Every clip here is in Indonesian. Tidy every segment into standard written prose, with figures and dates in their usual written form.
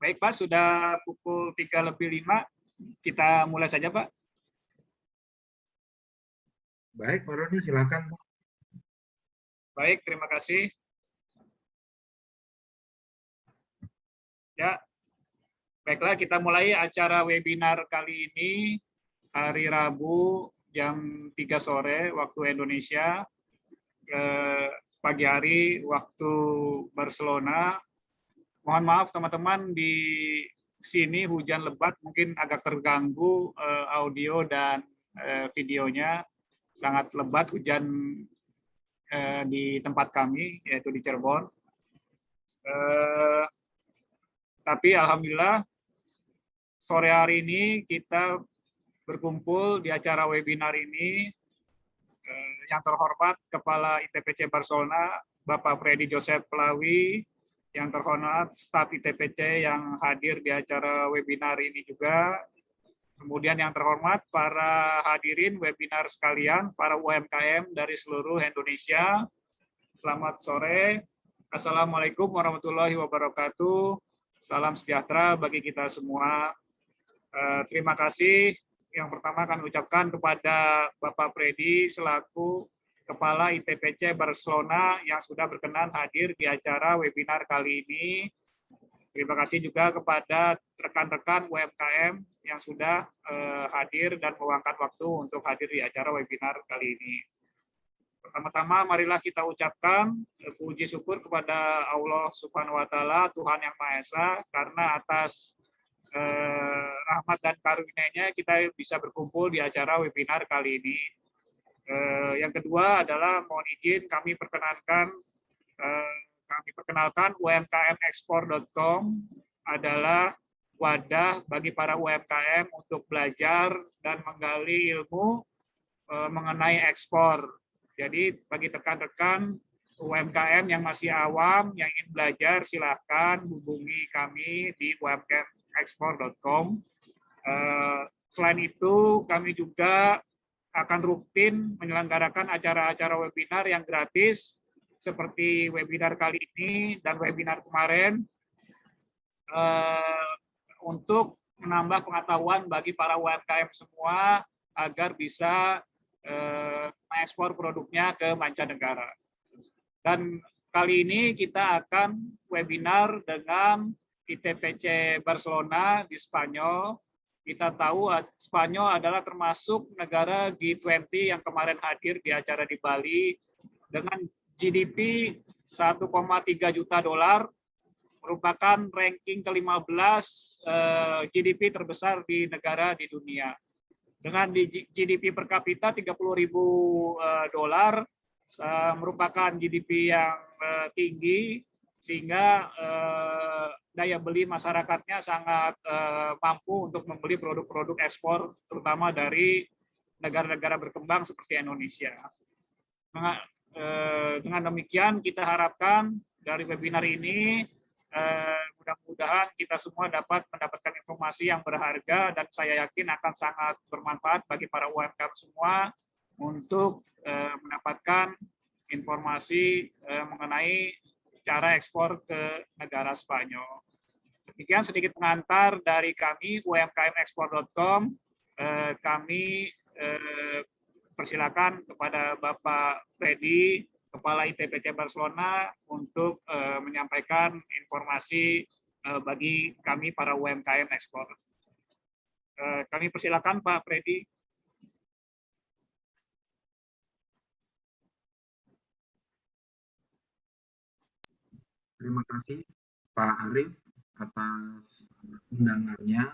Baik Pak, sudah pukul 3:05, kita mulai saja Pak. Baik Pak Roni, silakan Pak. Baik, terima kasih. Ya, baiklah kita mulai acara webinar kali ini hari Rabu jam 3 sore waktu Indonesia, pagi hari waktu Barcelona. Mohon maaf teman-teman, di sini hujan lebat, mungkin agak terganggu audio dan videonya. Sangat lebat hujan di tempat kami, yaitu di Cirebon. Tapi alhamdulillah sore hari ini kita berkumpul di acara webinar ini. Yang terhormat Kepala ITPC Barcelona, Bapak Freddy Joseph Pelawi, yang terhormat staf ITPC yang hadir di acara webinar ini juga. Kemudian yang terhormat para hadirin webinar sekalian, para UMKM dari seluruh Indonesia. Selamat sore. Assalamualaikum warahmatullahi wabarakatuh. Salam sejahtera bagi kita semua. Terima kasih. Yang pertama kami ucapkan kepada Bapak Freddy selaku Kepala ITPC Barcelona yang sudah berkenan hadir di acara webinar kali ini. Terima kasih juga kepada rekan-rekan UMKM yang sudah hadir dan meluangkan waktu untuk hadir di acara webinar kali ini. Pertama-tama marilah kita ucapkan puji syukur kepada Allah Subhanahu wa Ta'ala, Tuhan Yang Maha Esa, karena atas rahmat dan karunia-Nya kita bisa berkumpul di acara webinar kali ini. Yang kedua adalah mohon izin kami perkenalkan umkmexport.com adalah wadah bagi para UMKM untuk belajar dan menggali ilmu mengenai ekspor. Jadi bagi rekan-rekan UMKM yang masih awam, yang ingin belajar, silahkan hubungi kami di umkmexport.com. Selain itu, kami juga akan rutin menyelenggarakan acara-acara webinar yang gratis, seperti webinar kali ini dan webinar kemarin, untuk menambah pengetahuan bagi para UMKM semua agar bisa mengekspor produknya ke mancanegara. Dan kali ini kita akan webinar dengan ITPC Barcelona di Spanyol. Kita tahu Spanyol adalah termasuk negara G20 yang kemarin hadir di acara di Bali dengan GDP 1,3 juta dolar, merupakan ranking ke-15 GDP terbesar di negara di dunia. Dengan GDP per kapita 30.000 dolar, merupakan GDP yang tinggi, sehingga daya beli masyarakatnya sangat mampu untuk membeli produk-produk ekspor, terutama dari negara-negara berkembang seperti Indonesia. Dengan demikian, kita harapkan dari webinar ini mudah-mudahan kita semua dapat mendapatkan informasi yang berharga, dan saya yakin akan sangat bermanfaat bagi para UMKM semua untuk mendapatkan informasi mengenai cara ekspor ke negara Spanyol. Demikian sedikit pengantar dari kami umkmexport.com. Kami persilakan kepada Bapak Freddy, Kepala ITPC Barcelona, untuk menyampaikan informasi bagi kami para UMKM ekspor. Kami persilakan Pak Freddy. Terima kasih Pak Arif atas undangannya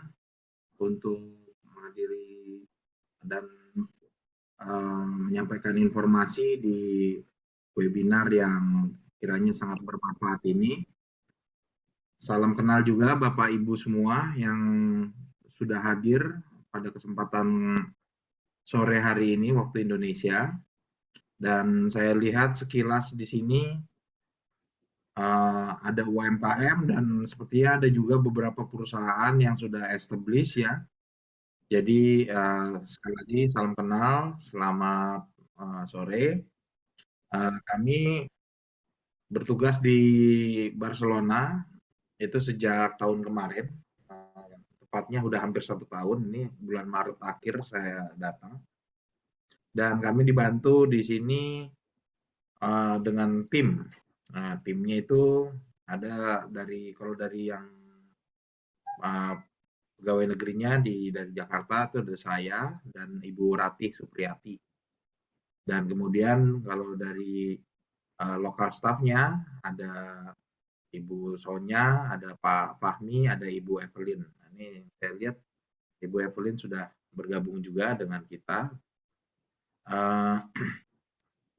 untuk menghadiri dan menyampaikan informasi di webinar yang kiranya sangat bermanfaat ini. Salam kenal juga Bapak Ibu semua yang sudah hadir pada kesempatan sore hari ini waktu Indonesia. Dan saya lihat sekilas di sini ada UMKM dan sepertinya ada juga beberapa perusahaan yang sudah established ya. Jadi sekali lagi salam kenal, selamat sore. Kami bertugas di Barcelona itu sejak tahun kemarin, tepatnya udah hampir 1 tahun, ini bulan Maret akhir saya datang. Dan kami dibantu di sini dengan tim. Nah, timnya itu ada kalau dari yang pegawai negerinya dari Jakarta itu ada saya dan Ibu Ratih Supriyati. Dan kemudian kalau dari lokal staffnya ada Ibu Sonya, ada Pak Fahmi, ada Ibu Evelyn. Nah, ini saya lihat Ibu Evelyn sudah bergabung juga dengan kita.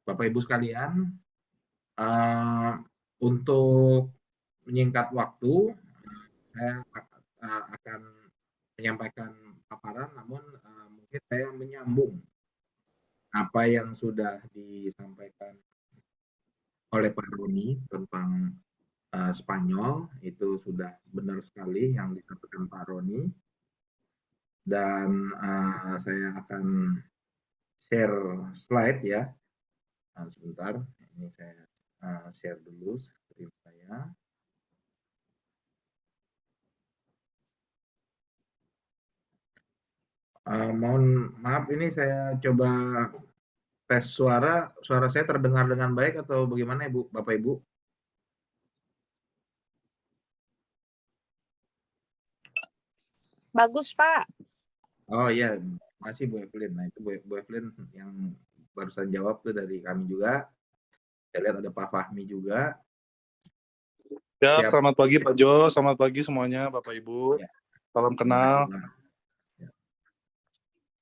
Bapak Ibu sekalian, untuk menyingkat waktu, saya akan menyampaikan paparan, namun mungkin saya menyambung apa yang sudah disampaikan oleh Pak Roni tentang Spanyol. Itu sudah benar sekali yang disampaikan Pak Roni. Dan saya akan share slide ya. Sebentar, ini saya share dulu screen saya. Mohon maaf, ini saya coba tes suara saya terdengar dengan baik atau bagaimana Ibu, Bapak Ibu? Bagus, Pak. Oh iya, makasih Bu Evelyn. Nah itu Bu Evelyn yang barusan jawab tuh dari kami juga. Saya lihat ada Pak Fahmi juga. Ya, Siap. selamat pagi Pak Jo, selamat pagi semuanya Bapak Ibu. Ya. Salam kenal. Ya.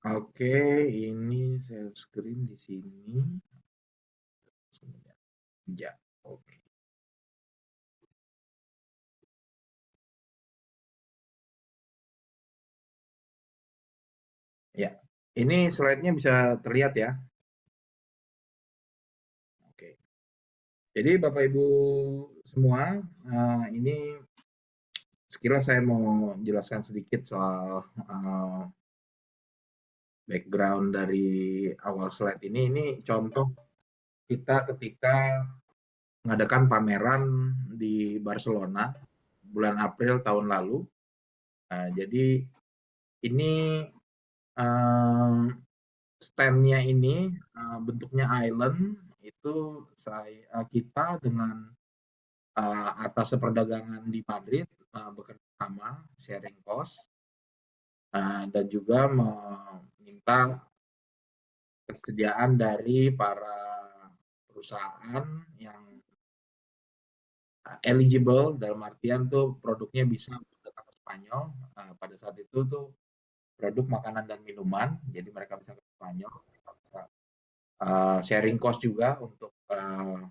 Oke, ini share screen di sini. Ya, oke. Ya, ini slide-nya bisa terlihat ya. Oke. Jadi Bapak Ibu semua, ini sekilas saya mau jelaskan sedikit soal background dari awal slide ini. Ini contoh kita ketika mengadakan pameran di Barcelona bulan April tahun lalu. Jadi ini stand-nya ini bentuknya island, itu kita dengan atas perdagangan di Madrid bekerja sama sharing cost dan juga meminta kesediaan dari para perusahaan yang eligible, dalam artian tuh produknya bisa datang ke Spanyol. Pada saat itu tuh produk makanan dan minuman, jadi mereka bisa ke Spanyol, mereka bisa sharing cost juga untuk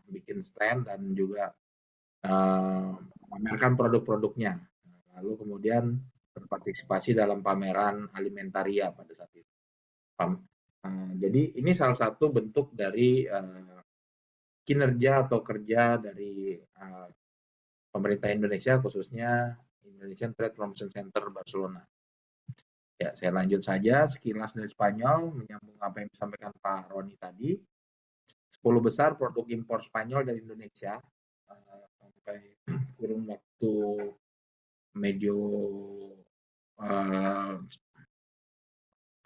bikin stand dan juga memamerkan produk-produknya. Lalu kemudian berpartisipasi dalam pameran alimentaria pada saat itu. Jadi ini salah satu bentuk dari kinerja atau kerja dari pemerintah Indonesia, khususnya Indonesian Trade Promotion Center Barcelona. Ya, saya lanjut saja sekilas dari Spanyol, menyambung apa yang disampaikan Pak Roni tadi. 10 besar produk impor Spanyol dari Indonesia sampai kurun waktu medio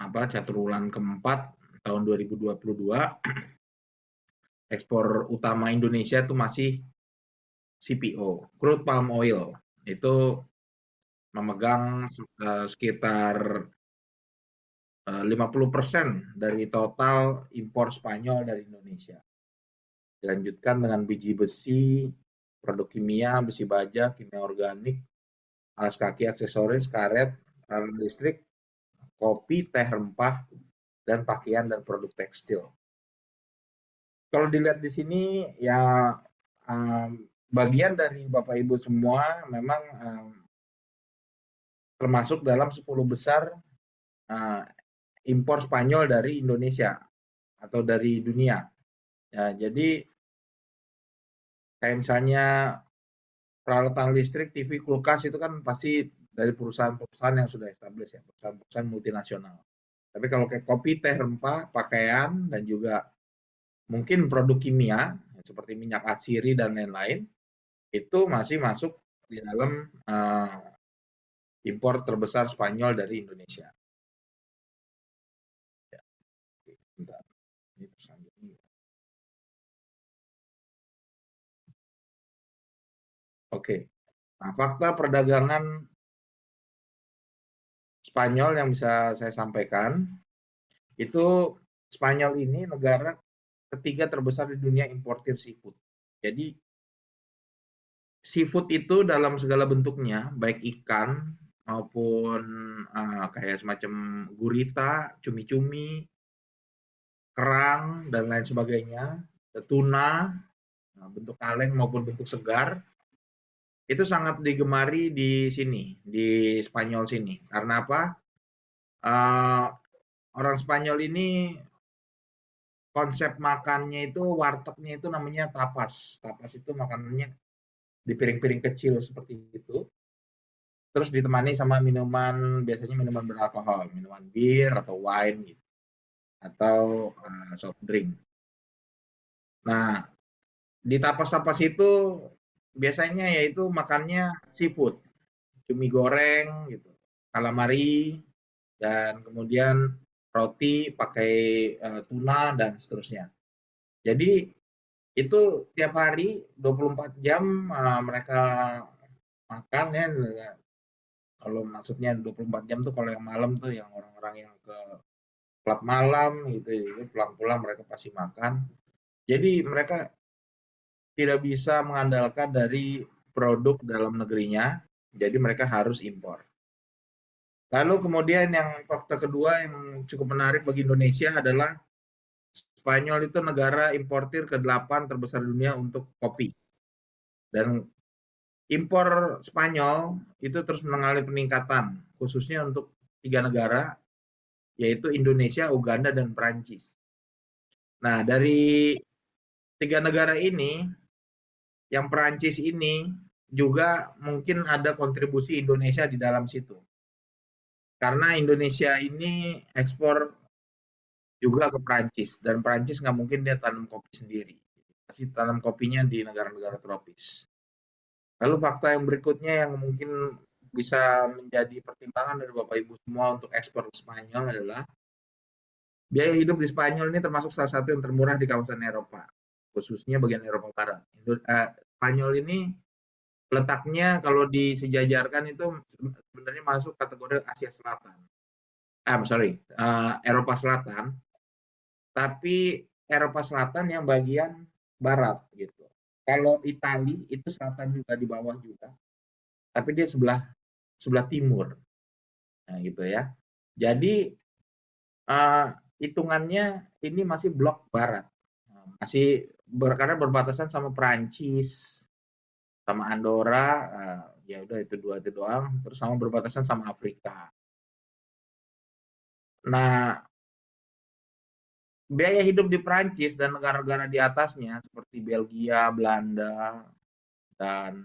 caturwulan keempat tahun 2022, ekspor utama Indonesia itu masih CPO, crude palm oil, itu memegang sekitar 50% dari total impor Spanyol dari Indonesia. Dilanjutkan dengan biji besi, produk kimia, besi baja, kimia organik, alas kaki, aksesoris, karet, alat listrik, kopi, teh rempah, dan pakaian dan produk tekstil. Kalau dilihat di sini ya bagian dari Bapak Ibu semua memang termasuk dalam 10 besar impor Spanyol dari Indonesia atau dari dunia. Ya, jadi kayak misalnya peralatan listrik, TV, kulkas itu kan pasti dari perusahaan-perusahaan yang sudah established ya, perusahaan-perusahaan multinasional. Tapi kalau kayak kopi, teh, rempah, pakaian, dan juga mungkin produk kimia seperti minyak atsiri dan lain-lain, itu masih masuk di dalam impor terbesar Spanyol dari Indonesia. Ya, bentar. Ini tersambung. Oke. Nah, fakta perdagangan Spanyol yang bisa saya sampaikan, itu Spanyol ini negara ketiga terbesar di dunia importir seafood. Jadi seafood itu dalam segala bentuknya, baik ikan maupun kayak semacam gurita, cumi-cumi, kerang, dan lain sebagainya, tuna, bentuk kaleng maupun bentuk segar, itu sangat digemari di sini, di Spanyol sini. Karena apa? Orang Spanyol ini konsep makannya itu, wartegnya itu namanya tapas. Tapas itu makanannya di piring-piring kecil seperti itu. Terus ditemani sama minuman, biasanya minuman beralkohol, minuman bir atau wine gitu, atau soft drink. Nah, di tapas-tapas itu biasanya yaitu makannya seafood, cumi goreng gitu, calamari, dan kemudian roti pakai tuna dan seterusnya. Jadi itu tiap hari 24 jam mereka makan ya. Kalau maksudnya 24 jam tuh kalau yang malam tuh yang orang-orang yang ke klub malam gitu, pulang-pulang mereka pasti makan. Jadi mereka tidak bisa mengandalkan dari produk dalam negerinya, jadi mereka harus impor. Lalu kemudian yang fakta kedua yang cukup menarik bagi Indonesia adalah Spanyol itu negara importir ke-8 terbesar di dunia untuk kopi. Dan impor Spanyol itu terus mengalami peningkatan, khususnya untuk 3 negara, yaitu Indonesia, Uganda, dan Perancis. Nah, dari 3 negara ini, yang Perancis ini juga mungkin ada kontribusi Indonesia di dalam situ. Karena Indonesia ini ekspor juga ke Perancis, dan Perancis nggak mungkin dia tanam kopi sendiri. Pasti tanam kopinya di negara-negara tropis. Lalu fakta yang berikutnya yang mungkin bisa menjadi pertimbangan dari Bapak Ibu semua untuk ekspor ke Spanyol adalah biaya hidup di Spanyol ini termasuk salah satu yang termurah di kawasan Eropa, khususnya bagian Eropa Barat. Spanyol ini letaknya kalau disejajarkan itu sebenarnya masuk kategori Asia Selatan. Eropa Selatan, tapi Eropa Selatan yang bagian barat gitu. Kalau Itali itu selatan juga di bawah juga, tapi dia sebelah timur. Nah, gitu ya. Jadi hitungannya ini masih blok barat. Masih karena berbatasan sama Perancis, sama Andorra, ya udah itu doang, terus sama berbatasan sama Afrika. Nah, biaya hidup di Perancis dan negara-negara di atasnya seperti Belgia, Belanda, dan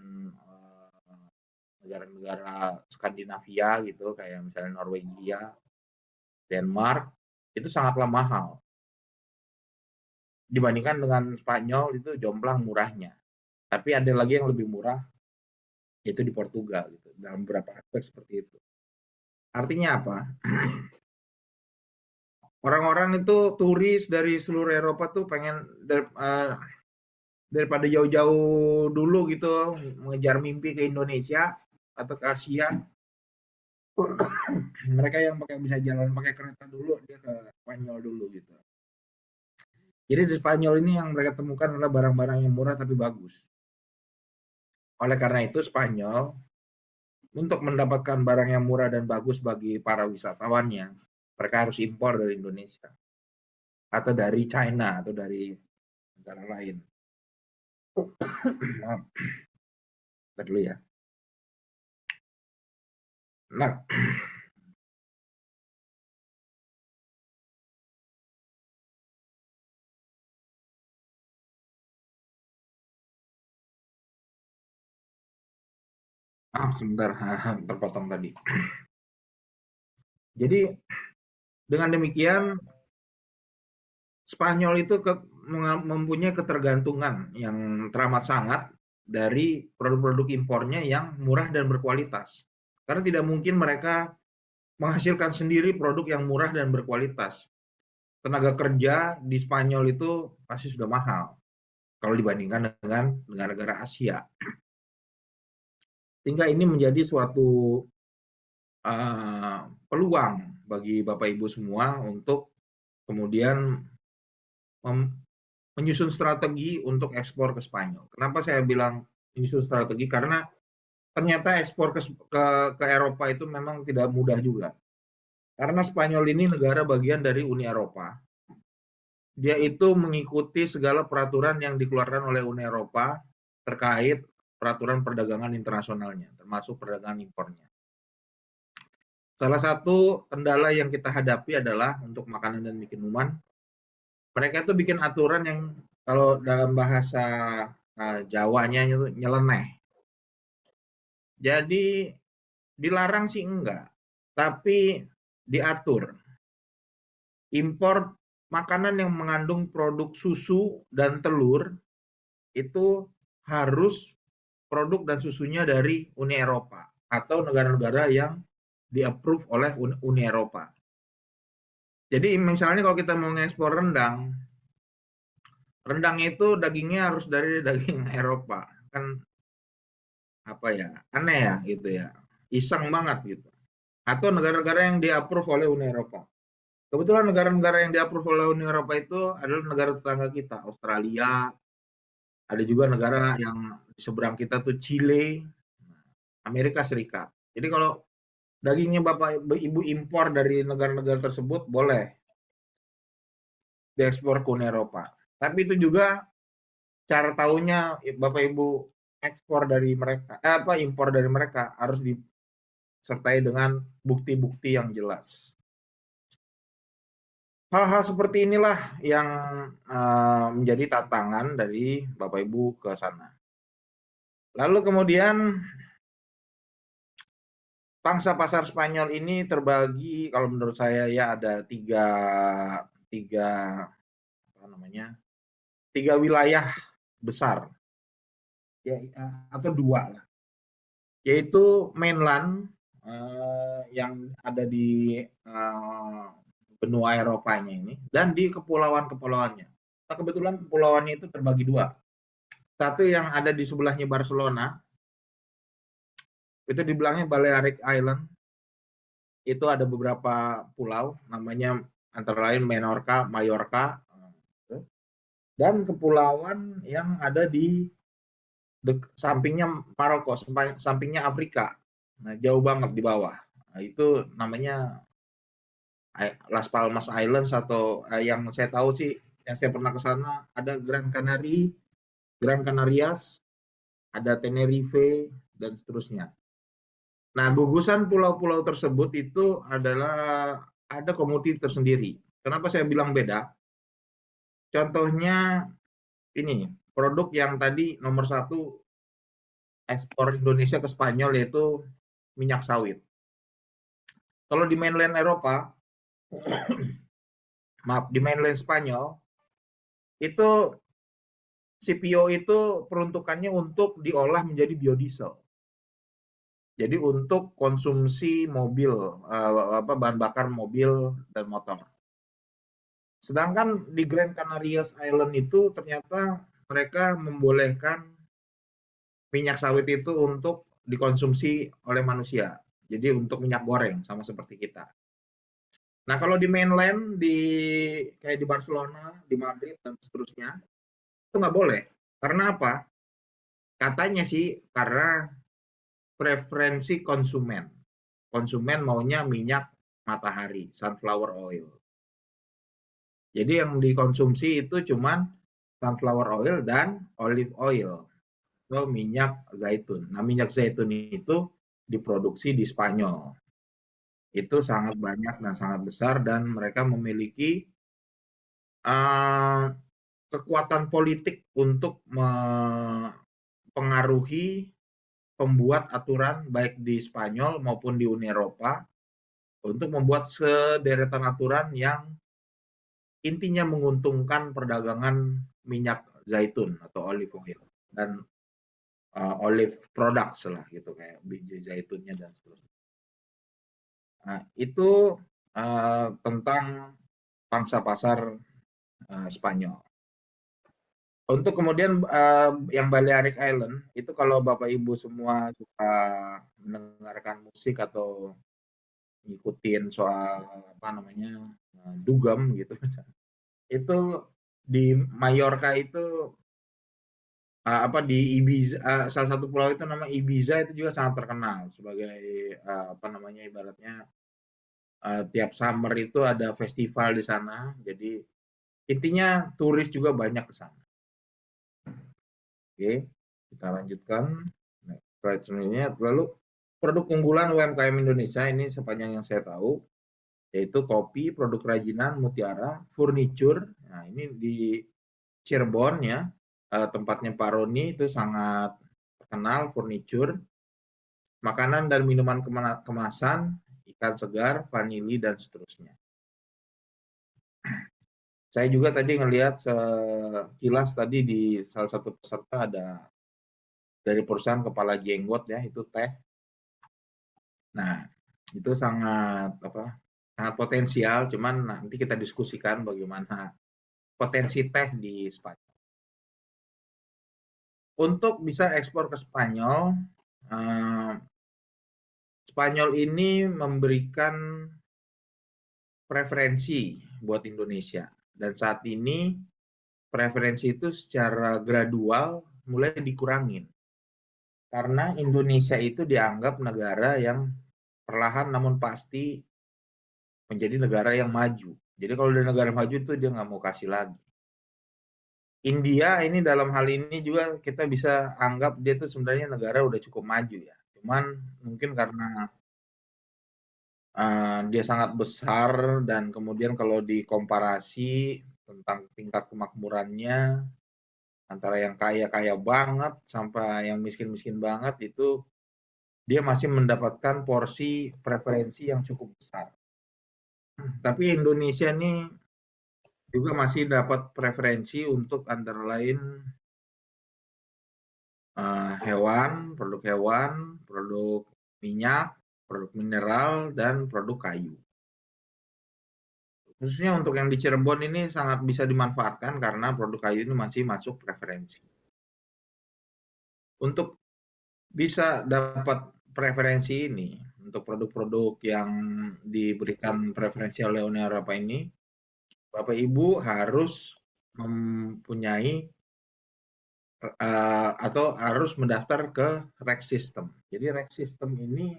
negara-negara Skandinavia gitu, kayak misalnya Norwegia, Denmark, itu sangatlah mahal. Dibandingkan dengan Spanyol itu jomplang murahnya. Tapi ada lagi yang lebih murah, yaitu di Portugal gitu. Dalam beberapa aspek seperti itu. Artinya apa? Orang-orang itu turis dari seluruh Eropa tuh pengen daripada jauh-jauh dulu gitu mengejar mimpi ke Indonesia atau ke Asia, mereka yang bisa jalan pakai kereta dulu, dia ke Spanyol dulu gitu. Jadi di Spanyol ini yang mereka temukan adalah barang-barang yang murah tapi bagus. Oleh karena itu Spanyol untuk mendapatkan barang yang murah dan bagus bagi para wisatawannya, mereka harus impor dari Indonesia atau dari China atau dari negara lain. Bentar dulu ya. Nah, sebentar, terpotong tadi. Jadi dengan demikian Spanyol itu mempunyai ketergantungan yang teramat sangat dari produk-produk impornya yang murah dan berkualitas. Karena tidak mungkin mereka menghasilkan sendiri produk yang murah dan berkualitas. Tenaga kerja di Spanyol itu pasti sudah mahal kalau dibandingkan dengan negara-negara Asia. Sehingga ini menjadi suatu peluang bagi Bapak Ibu semua untuk kemudian menyusun strategi untuk ekspor ke Spanyol. Kenapa saya bilang menyusun strategi? Karena ternyata ekspor ke Eropa itu memang tidak mudah juga. Karena Spanyol ini negara bagian dari Uni Eropa. Dia itu mengikuti segala peraturan yang dikeluarkan oleh Uni Eropa terkait peraturan perdagangan internasionalnya, termasuk perdagangan impornya. Salah satu kendala yang kita hadapi adalah untuk makanan dan minuman. Mereka itu bikin aturan yang kalau dalam bahasa Jawanya itu nyeleneh. Jadi dilarang sih enggak, tapi diatur. Impor makanan yang mengandung produk susu dan telur itu harus produk dan susunya dari Uni Eropa atau negara-negara yang di-approve oleh Uni Eropa. Jadi misalnya kalau kita mau ngekspor rendang, rendang itu dagingnya harus dari daging Eropa. Kan apa ya, aneh ya gitu ya. Iseng banget gitu. Atau negara-negara yang di-approve oleh Uni Eropa. Kebetulan negara-negara yang di-approve oleh Uni Eropa itu adalah negara tetangga kita, Australia, ada juga negara yang di seberang kita tuh Chile, Amerika Serikat. Jadi kalau dagingnya Bapak Ibu impor dari negara-negara tersebut boleh diekspor ke Uni Eropa. Tapi itu juga cara tahunya Bapak Ibu ekspor dari mereka, impor dari mereka harus disertai dengan bukti-bukti yang jelas. Hal-hal seperti inilah yang menjadi tantangan dari Bapak Ibu ke sana. Lalu kemudian pangsa pasar Spanyol ini terbagi, kalau menurut saya ya ada tiga wilayah besar, ya, atau dua lah, yaitu mainland yang ada di benua Eropanya ini, dan di kepulauan-kepulauannya. Nah, kebetulan kepulauannya itu terbagi dua. Satu yang ada di sebelahnya Barcelona, itu dibilangnya Balearic Island. Itu ada beberapa pulau, namanya antara lain Menorca, Mallorca, dan kepulauan yang ada di sampingnya Maroko, sampingnya Afrika. Nah, jauh banget di bawah. Nah, itu namanya Las Palmas Islands, atau yang saya tahu sih, yang saya pernah ke sana ada Gran Canarias, ada Tenerife, dan seterusnya. Nah, gugusan pulau-pulau tersebut itu adalah ada komoditi tersendiri. Kenapa saya bilang beda? Contohnya ini, produk yang tadi nomor 1 ekspor Indonesia ke Spanyol yaitu minyak sawit. Kalau di mainland Eropa, maaf, di mainland Spanyol, itu CPO itu peruntukannya untuk diolah menjadi biodiesel. Jadi untuk konsumsi mobil, bahan bakar mobil dan motor. Sedangkan di Gran Canarias Island itu ternyata mereka membolehkan minyak sawit itu untuk dikonsumsi oleh manusia. Jadi untuk minyak goreng, sama seperti kita. Nah, kalau di mainland, kayak di Barcelona, di Madrid, dan seterusnya, itu nggak boleh. Karena apa? Katanya sih karena preferensi konsumen. Konsumen maunya minyak matahari, sunflower oil. Jadi yang dikonsumsi itu cuma sunflower oil dan olive oil, atau minyak zaitun. Nah, minyak zaitun itu diproduksi di Spanyol. Itu sangat banyak dan sangat besar, dan mereka memiliki kekuatan politik untuk mempengaruhi pembuat aturan baik di Spanyol maupun di Uni Eropa untuk membuat sederetan aturan yang intinya menguntungkan perdagangan minyak zaitun atau olive oil. Dan olive products lah gitu, kayak biji zaitunnya dan seterusnya. Nah, itu tentang pangsa pasar Spanyol. Untuk kemudian yang Balearic Island itu, kalau Bapak Ibu semua suka mendengarkan musik atau ngikutin soal apa namanya dugem gitu, itu di Mallorca itu di Ibiza, salah satu pulau itu nama Ibiza, itu juga sangat terkenal sebagai apa namanya, ibaratnya tiap summer itu ada festival di sana. Jadi intinya turis juga banyak ke sana. Oke, kita lanjutkan. Nah, lalu produk unggulan UMKM Indonesia ini sepanjang yang saya tahu, yaitu kopi, produk kerajinan, mutiara, furniture. Nah, ini di Cirebon ya, tempatnya Pak Roni itu sangat terkenal, furniture, makanan dan minuman kemasan, ikan segar, vanili, dan seterusnya. Saya juga tadi ngelihat sekilas tadi di salah satu peserta ada dari perusahaan Kepala Jenggot ya, itu teh. Nah, itu sangat potensial, cuman nanti kita diskusikan bagaimana potensi teh di Spanyol. Untuk bisa ekspor ke Spanyol, Spanyol ini memberikan preferensi buat Indonesia, dan saat ini preferensi itu secara gradual mulai dikurangin, karena Indonesia itu dianggap negara yang perlahan namun pasti menjadi negara yang maju. Jadi kalau udah negara maju itu dia nggak mau kasih lagi. India ini dalam hal ini juga kita bisa anggap dia tuh sebenarnya negara udah cukup maju ya. Cuman mungkin karena dia sangat besar, dan kemudian kalau dikomparasi tentang tingkat kemakmurannya antara yang kaya-kaya banget sampai yang miskin-miskin banget, itu dia masih mendapatkan porsi preferensi yang cukup besar. Tapi Indonesia ini juga masih dapat preferensi untuk antara lain produk hewan, produk minyak, produk mineral, dan produk kayu. Khususnya untuk yang di Cirebon ini sangat bisa dimanfaatkan karena produk kayu ini masih masuk preferensi. Untuk bisa dapat preferensi ini, untuk produk-produk yang diberikan preferensi oleh Uni Eropa ini, Bapak Ibu harus mempunyai atau harus mendaftar ke REC System. Jadi REC System ini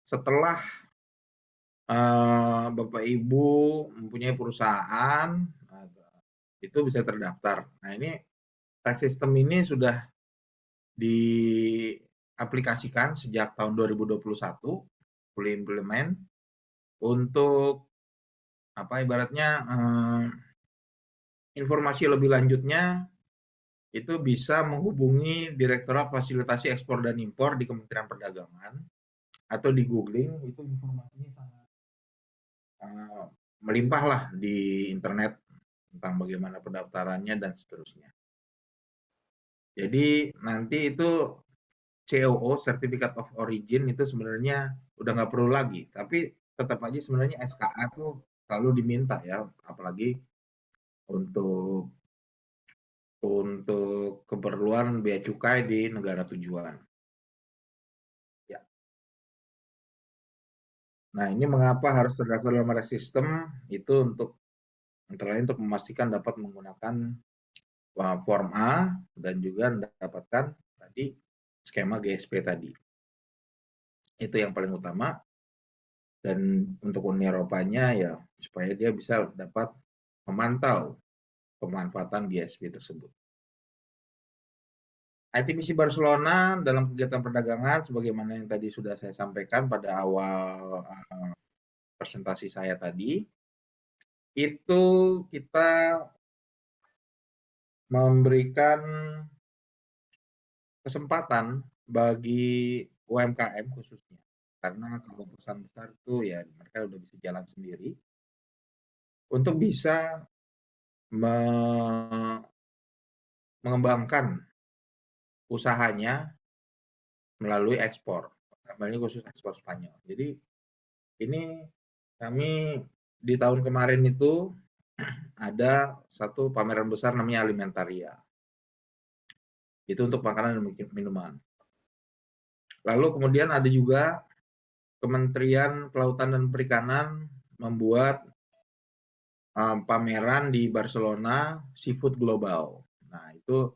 setelah Bapak Ibu mempunyai perusahaan, itu bisa terdaftar. Nah, ini REC System ini sudah diaplikasikan sejak tahun 2021, fully implement, untuk ibaratnya informasi lebih lanjutnya itu bisa menghubungi Direktorat Fasilitasi Ekspor dan Impor di Kementerian Perdagangan, atau di googling, itu informasinya sangat melimpah lah di internet tentang bagaimana pendaftarannya dan seterusnya. Jadi nanti itu COO, Certificate of Origin, itu sebenarnya udah nggak perlu lagi, tapi tetap aja sebenarnya SKA tuh selalu diminta ya, apalagi untuk keperluan bea cukai di negara tujuan. Ya. Nah, ini mengapa harus terdaftar dalam REC System, itu untuk antara lain untuk memastikan dapat menggunakan form A dan juga mendapatkan tadi skema GSP tadi. Itu yang paling utama. Dan untuk Uni Eropanya ya supaya dia bisa dapat memantau pemanfaatan GSP tersebut. ITBC Barcelona dalam kegiatan perdagangan sebagaimana yang tadi sudah saya sampaikan pada awal presentasi saya tadi, itu kita memberikan kesempatan bagi UMKM khususnya, karena kalau perusahaan besar itu ya mereka udah bisa jalan sendiri, untuk bisa mengembangkan usahanya melalui ekspor, ini khusus ekspor Spanyol. Jadi ini kami di tahun kemarin itu ada satu pameran besar namanya Alimentaria. Itu untuk makanan dan minuman. Lalu kemudian ada juga Kementerian Kelautan dan Perikanan membuat pameran di Barcelona Seafood Global. Nah, itu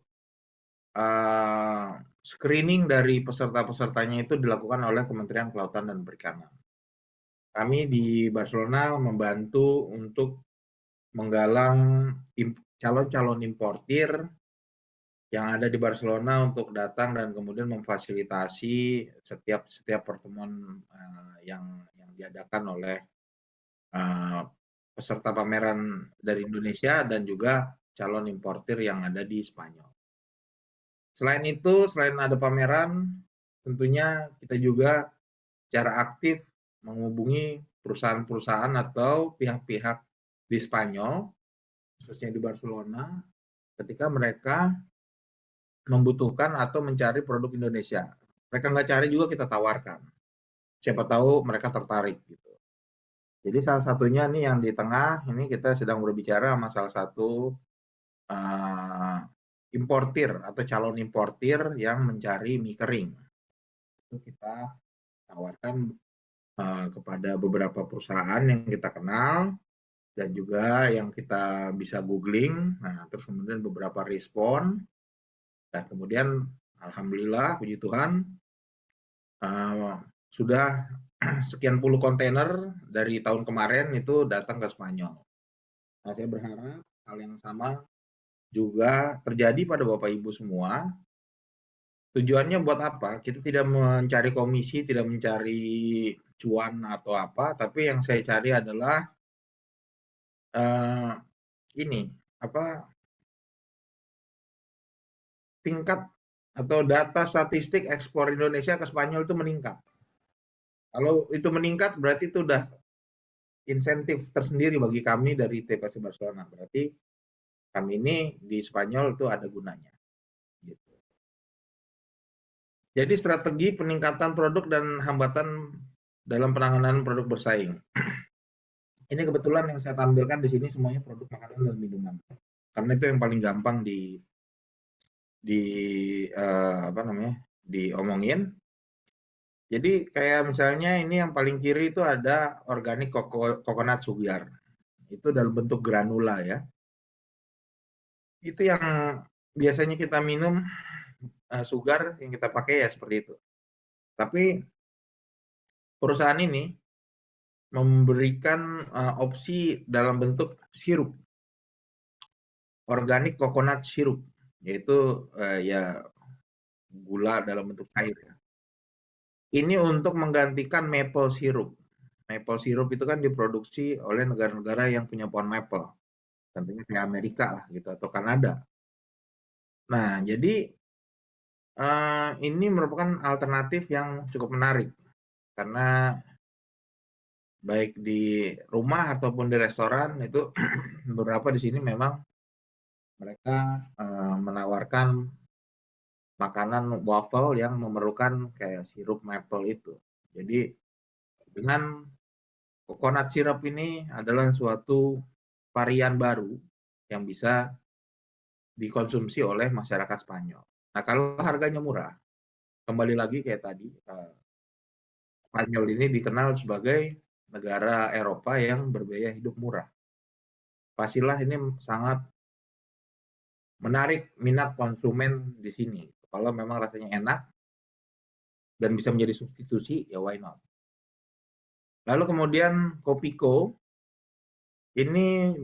screening dari peserta-pesertanya itu dilakukan oleh Kementerian Kelautan dan Perikanan. Kami di Barcelona membantu untuk menggalang calon-calon importir yang ada di Barcelona untuk datang dan kemudian memfasilitasi setiap pertemuan yang diadakan oleh peserta pameran dari Indonesia dan juga calon importir yang ada di Spanyol. Selain itu, selain ada pameran, tentunya kita juga secara aktif menghubungi perusahaan-perusahaan atau pihak-pihak di Spanyol, khususnya di Barcelona, ketika mereka membutuhkan atau mencari produk Indonesia. Mereka nggak cari juga kita tawarkan. Siapa tahu mereka tertarik gitu. Jadi salah satunya nih yang di tengah ini kita sedang berbicara sama salah satu importir atau calon importir yang mencari mie kering. Itu kita tawarkan kepada beberapa perusahaan yang kita kenal dan juga yang kita bisa googling. Nah, terus kemudian beberapa respon dan kemudian alhamdulillah puji Tuhan sudah sekian puluh kontainer dari tahun kemarin itu datang ke Spanyol. Nah, saya berharap hal yang sama juga terjadi pada Bapak Ibu semua. Tujuannya buat apa? Kita tidak mencari komisi, tidak mencari cuan atau apa, tapi yang saya cari adalah tingkat atau data statistik ekspor Indonesia ke Spanyol itu meningkat. Kalau itu meningkat berarti itu udah insentif tersendiri bagi kami dari TPC Barcelona. Berarti kami ini di Spanyol itu ada gunanya. Gitu. Jadi strategi peningkatan produk dan hambatan dalam penanganan produk bersaing. Ini kebetulan yang saya tampilkan di sini semuanya produk makanan dan minuman. Karena itu yang paling gampang diomongin. Jadi kayak misalnya ini yang paling kiri itu ada organic coconut sugar. Itu dalam bentuk granula ya. Itu yang biasanya kita minum sugar yang kita pakai ya seperti itu. Tapi perusahaan ini memberikan opsi dalam bentuk sirup. Organic coconut syrup, yaitu ya gula dalam bentuk air ya. Ini untuk menggantikan maple syrup. Maple syrup itu kan diproduksi oleh negara-negara yang punya pohon maple. Tentunya kayak Amerika lah gitu atau Kanada. Nah, jadi ini merupakan alternatif yang cukup menarik karena baik di rumah ataupun di restoran itu beberapa di sini memang mereka menawarkan makanan waffle yang memerlukan kayak sirup maple itu. Jadi dengan coconut syrup ini adalah suatu varian baru yang bisa dikonsumsi oleh masyarakat Spanyol. Nah, kalau harganya murah, kembali lagi kayak tadi, Spanyol ini dikenal sebagai negara Eropa yang berbiaya hidup murah. Pastilah ini sangat menarik minat konsumen di sini. Kalau memang rasanya enak dan bisa menjadi substitusi, ya why not? Lalu kemudian Kopiko, ini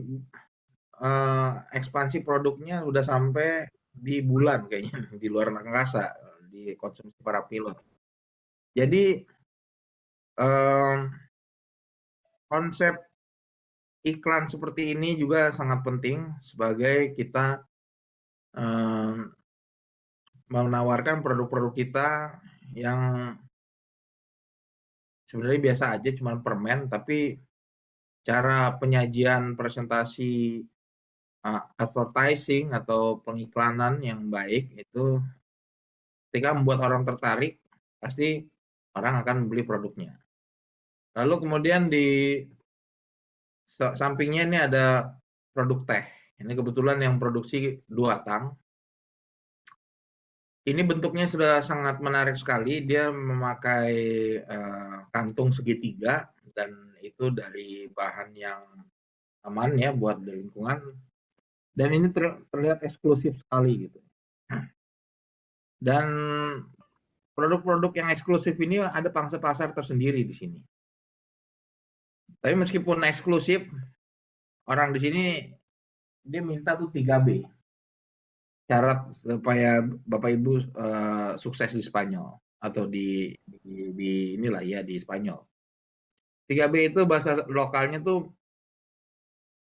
ekspansi produknya sudah sampai di bulan kayaknya, di luar angkasa, dikonsumsi para pilot. Jadi konsep iklan seperti ini juga sangat penting sebagai kita menawarkan produk-produk kita yang sebenarnya biasa aja, cuma permen, tapi cara penyajian presentasi advertising atau pengiklanan yang baik itu ketika membuat orang tertarik, pasti orang akan beli produknya. Lalu kemudian di sampingnya ini ada produk teh. Ini kebetulan yang produksi 2 tang. Ini bentuknya sudah sangat menarik sekali. Dia memakai kantung segitiga dan itu dari bahan yang aman ya buat di lingkungan. Dan ini terlihat eksklusif sekali gitu. Dan produk-produk yang eksklusif ini ada pangsa pasar tersendiri di sini. Tapi meskipun eksklusif, orang di sini dia minta tuh 3B. Syarat supaya Bapak Ibu sukses di Spanyol atau di inilah ya di Spanyol. 3B itu bahasa lokalnya tuh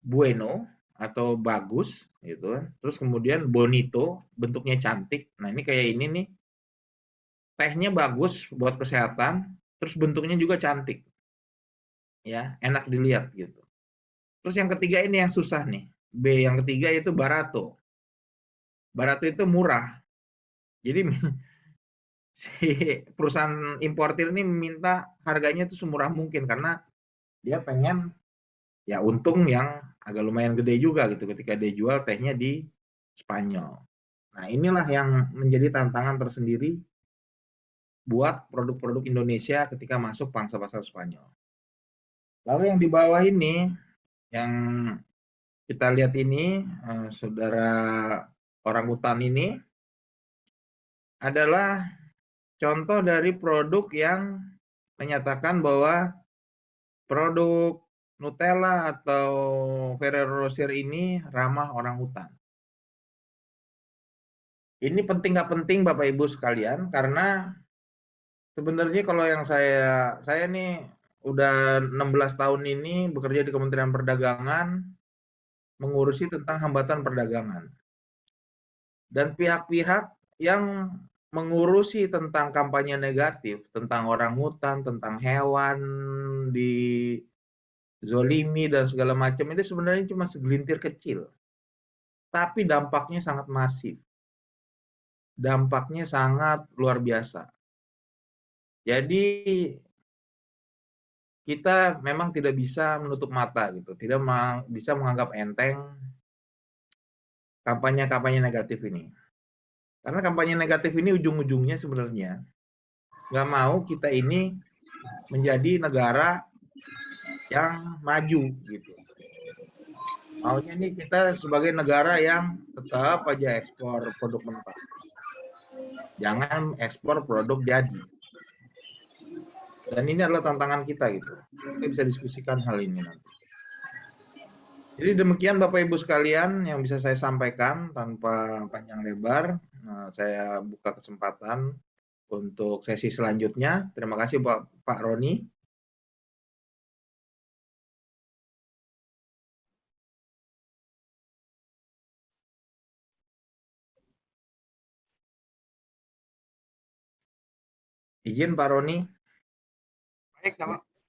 bueno atau bagus gitu kan. Terus kemudian bonito, bentuknya cantik. Nah, ini kayak ini nih. Tehnya bagus buat kesehatan, terus bentuknya juga cantik. Ya, enak dilihat gitu. Terus yang ketiga ini yang susah nih. B yang ketiga itu barato. Barato itu murah. Jadi si perusahaan importir ini minta harganya itu semurah mungkin karena dia pengen ya untung yang agak lumayan gede juga gitu ketika dia jual tehnya di Spanyol. Nah, inilah yang menjadi tantangan tersendiri buat produk-produk Indonesia ketika masuk pangsa pasar Spanyol. Lalu yang di bawah ini, yang kita lihat ini, saudara orangutan ini adalah contoh dari produk yang menyatakan bahwa produk Nutella atau Ferrero Rocher ini ramah orangutan. Ini penting nggak penting Bapak Ibu sekalian, karena sebenarnya kalau yang saya nih udah 16 tahun ini bekerja di Kementerian Perdagangan, mengurusi tentang hambatan perdagangan. Dan pihak-pihak yang mengurusi tentang kampanye negatif, tentang orangutan, tentang hewan dizolimi dan segala macam, itu sebenarnya cuma segelintir kecil. Tapi dampaknya sangat masif. Dampaknya sangat luar biasa. Jadi kita memang tidak bisa menutup mata gitu, tidak bisa menganggap enteng kampanye-kampanye negatif ini. Karena kampanye negatif ini ujung-ujungnya sebenarnya nggak mau kita ini menjadi negara yang maju gitu. Maunya ini kita sebagai negara yang tetap aja ekspor produk mentah. Jangan ekspor produk jadi. Dan ini adalah tantangan kita gitu. Kita bisa diskusikan hal ini nanti. Jadi demikian Bapak Ibu sekalian yang bisa saya sampaikan tanpa panjang lebar. Saya buka kesempatan untuk sesi selanjutnya. Terima kasih Pak Roni. Izin Pak Roni. Baik,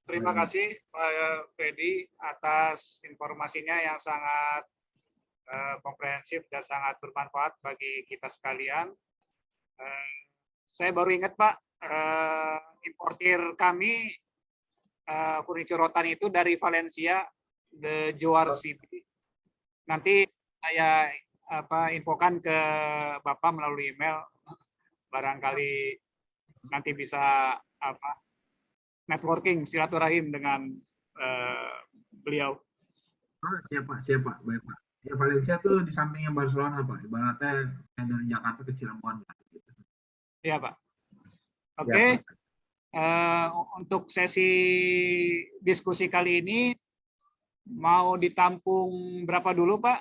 terima kasih Pak Fedi atas informasinya yang sangat komprehensif dan sangat bermanfaat bagi kita sekalian. Saya baru ingat Pak, importir kami furniture rotan itu dari Valencia, The Joar City. Nanti saya infokan ke Bapak melalui email, barangkali nanti bisa networking, silaturahim dengan beliau. Siap Pak, baik Pak. Ya Valencia tuh di sampingnya Barcelona Pak, ibaratnya dari Jakarta ke Cirebon. Iya Pak. Oke. Untuk sesi diskusi kali ini mau ditampung berapa dulu Pak?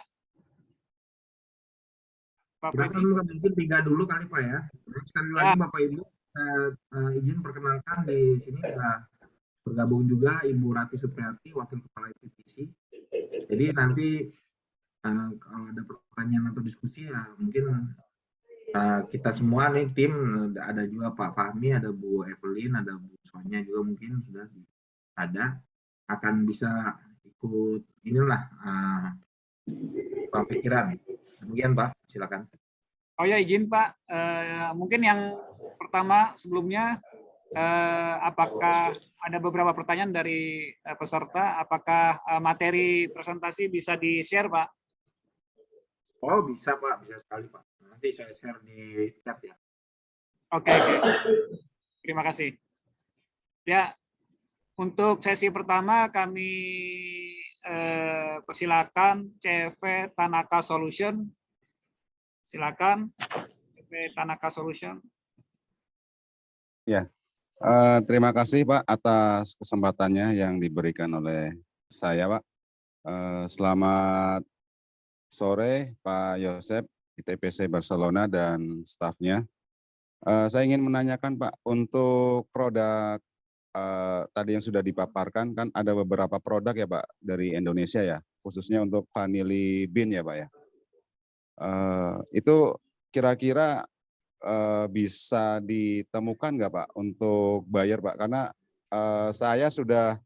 Kita mungkin 3 dulu kali Pak ya. Sekali lagi Bapak Ibu, saya izin perkenalkan di sini sudah bergabung juga Ibu Rati Supriyati, Wakil Kepala ITPC. Jadi nanti kalau ada pertanyaan atau diskusi ya mungkin kita semua nih tim, ada juga Pak Fahmi, ada Bu Evelyn, ada Bu Sonia juga mungkin sudah ada, akan bisa ikut inilah pikiran. Demikian Pak, silakan. Oh ya, izin Pak, mungkin yang pertama sebelumnya, apakah ada beberapa pertanyaan dari peserta, apakah materi presentasi bisa di-share Pak? Oh, bisa Pak, bisa sekali Pak. Nanti saya share di chat ya. Oke. Terima kasih. Ya, untuk sesi pertama kami persilakan CV Tanaka Solution. Silakan CV Tanaka Solution. Ya, terima kasih Pak atas kesempatannya yang diberikan oleh saya Pak. Selamat sore Pak Yosep, ITPC Barcelona dan stafnya. Saya ingin menanyakan Pak, untuk produk tadi yang sudah dipaparkan, kan ada beberapa produk ya Pak dari Indonesia ya, khususnya untuk vanili bean ya Pak ya. Itu kira-kira bisa ditemukan nggak Pak untuk buyer Pak? Karena saya sudah